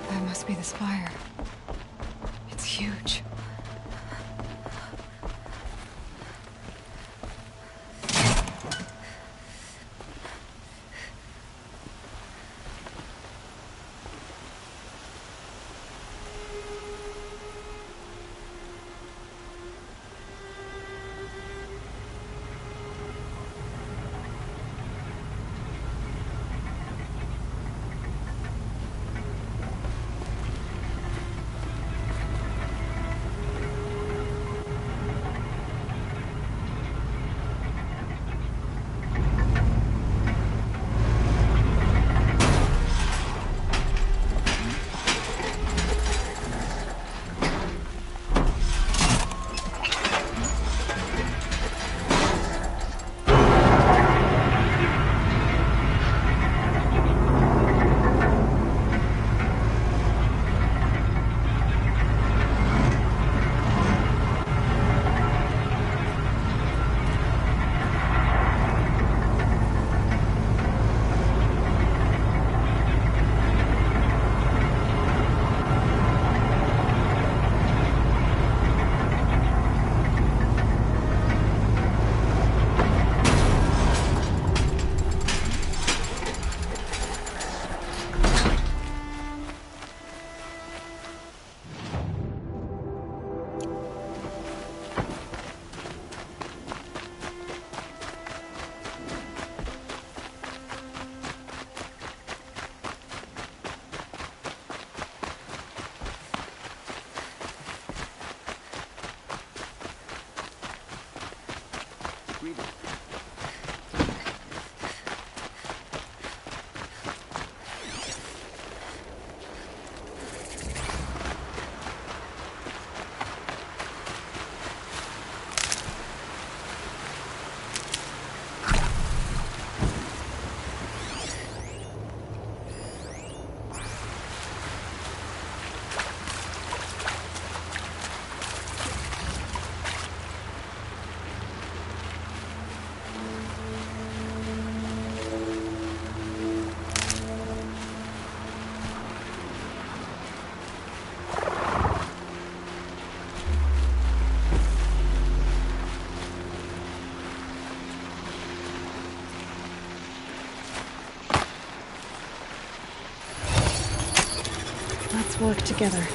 That must be the spire. It's huge. Let's work together.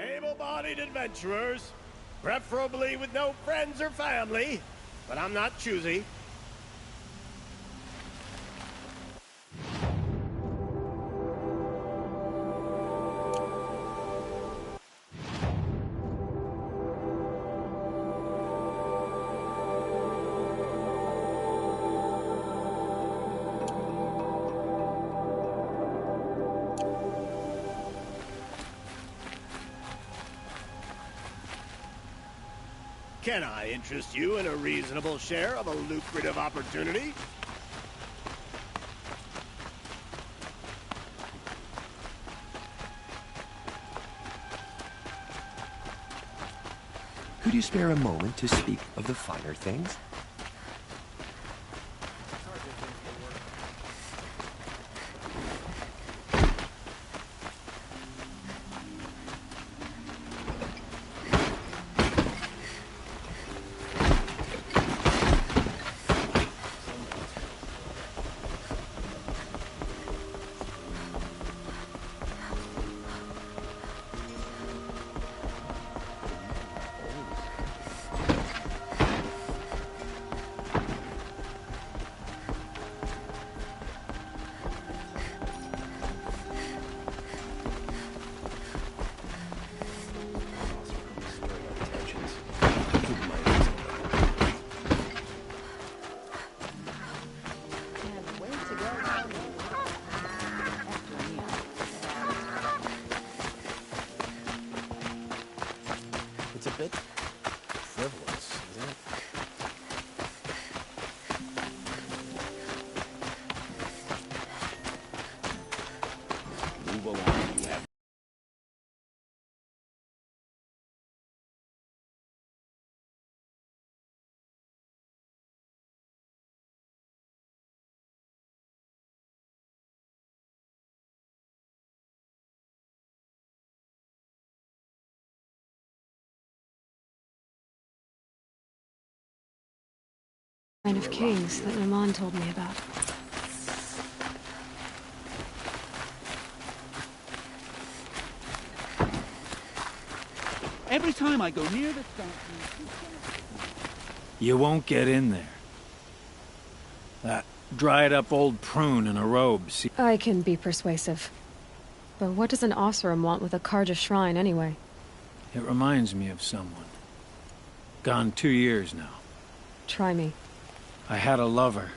Able-bodied adventurers, preferably with no friends or family, but I'm not choosy. Can I interest you in a reasonable share of a lucrative opportunity? Could you spare a moment to speak of the finer things? It's a bit frivolous, isn't it? Move along, you have... Line of kings that Naman told me about. Every time I go near the statue... You won't get in there. That dried-up old prune in a robe, see... I can be persuasive. But what does an Oseram want with a Karja shrine, anyway? It reminds me of someone. Gone 2 years now. Try me. I had a lover.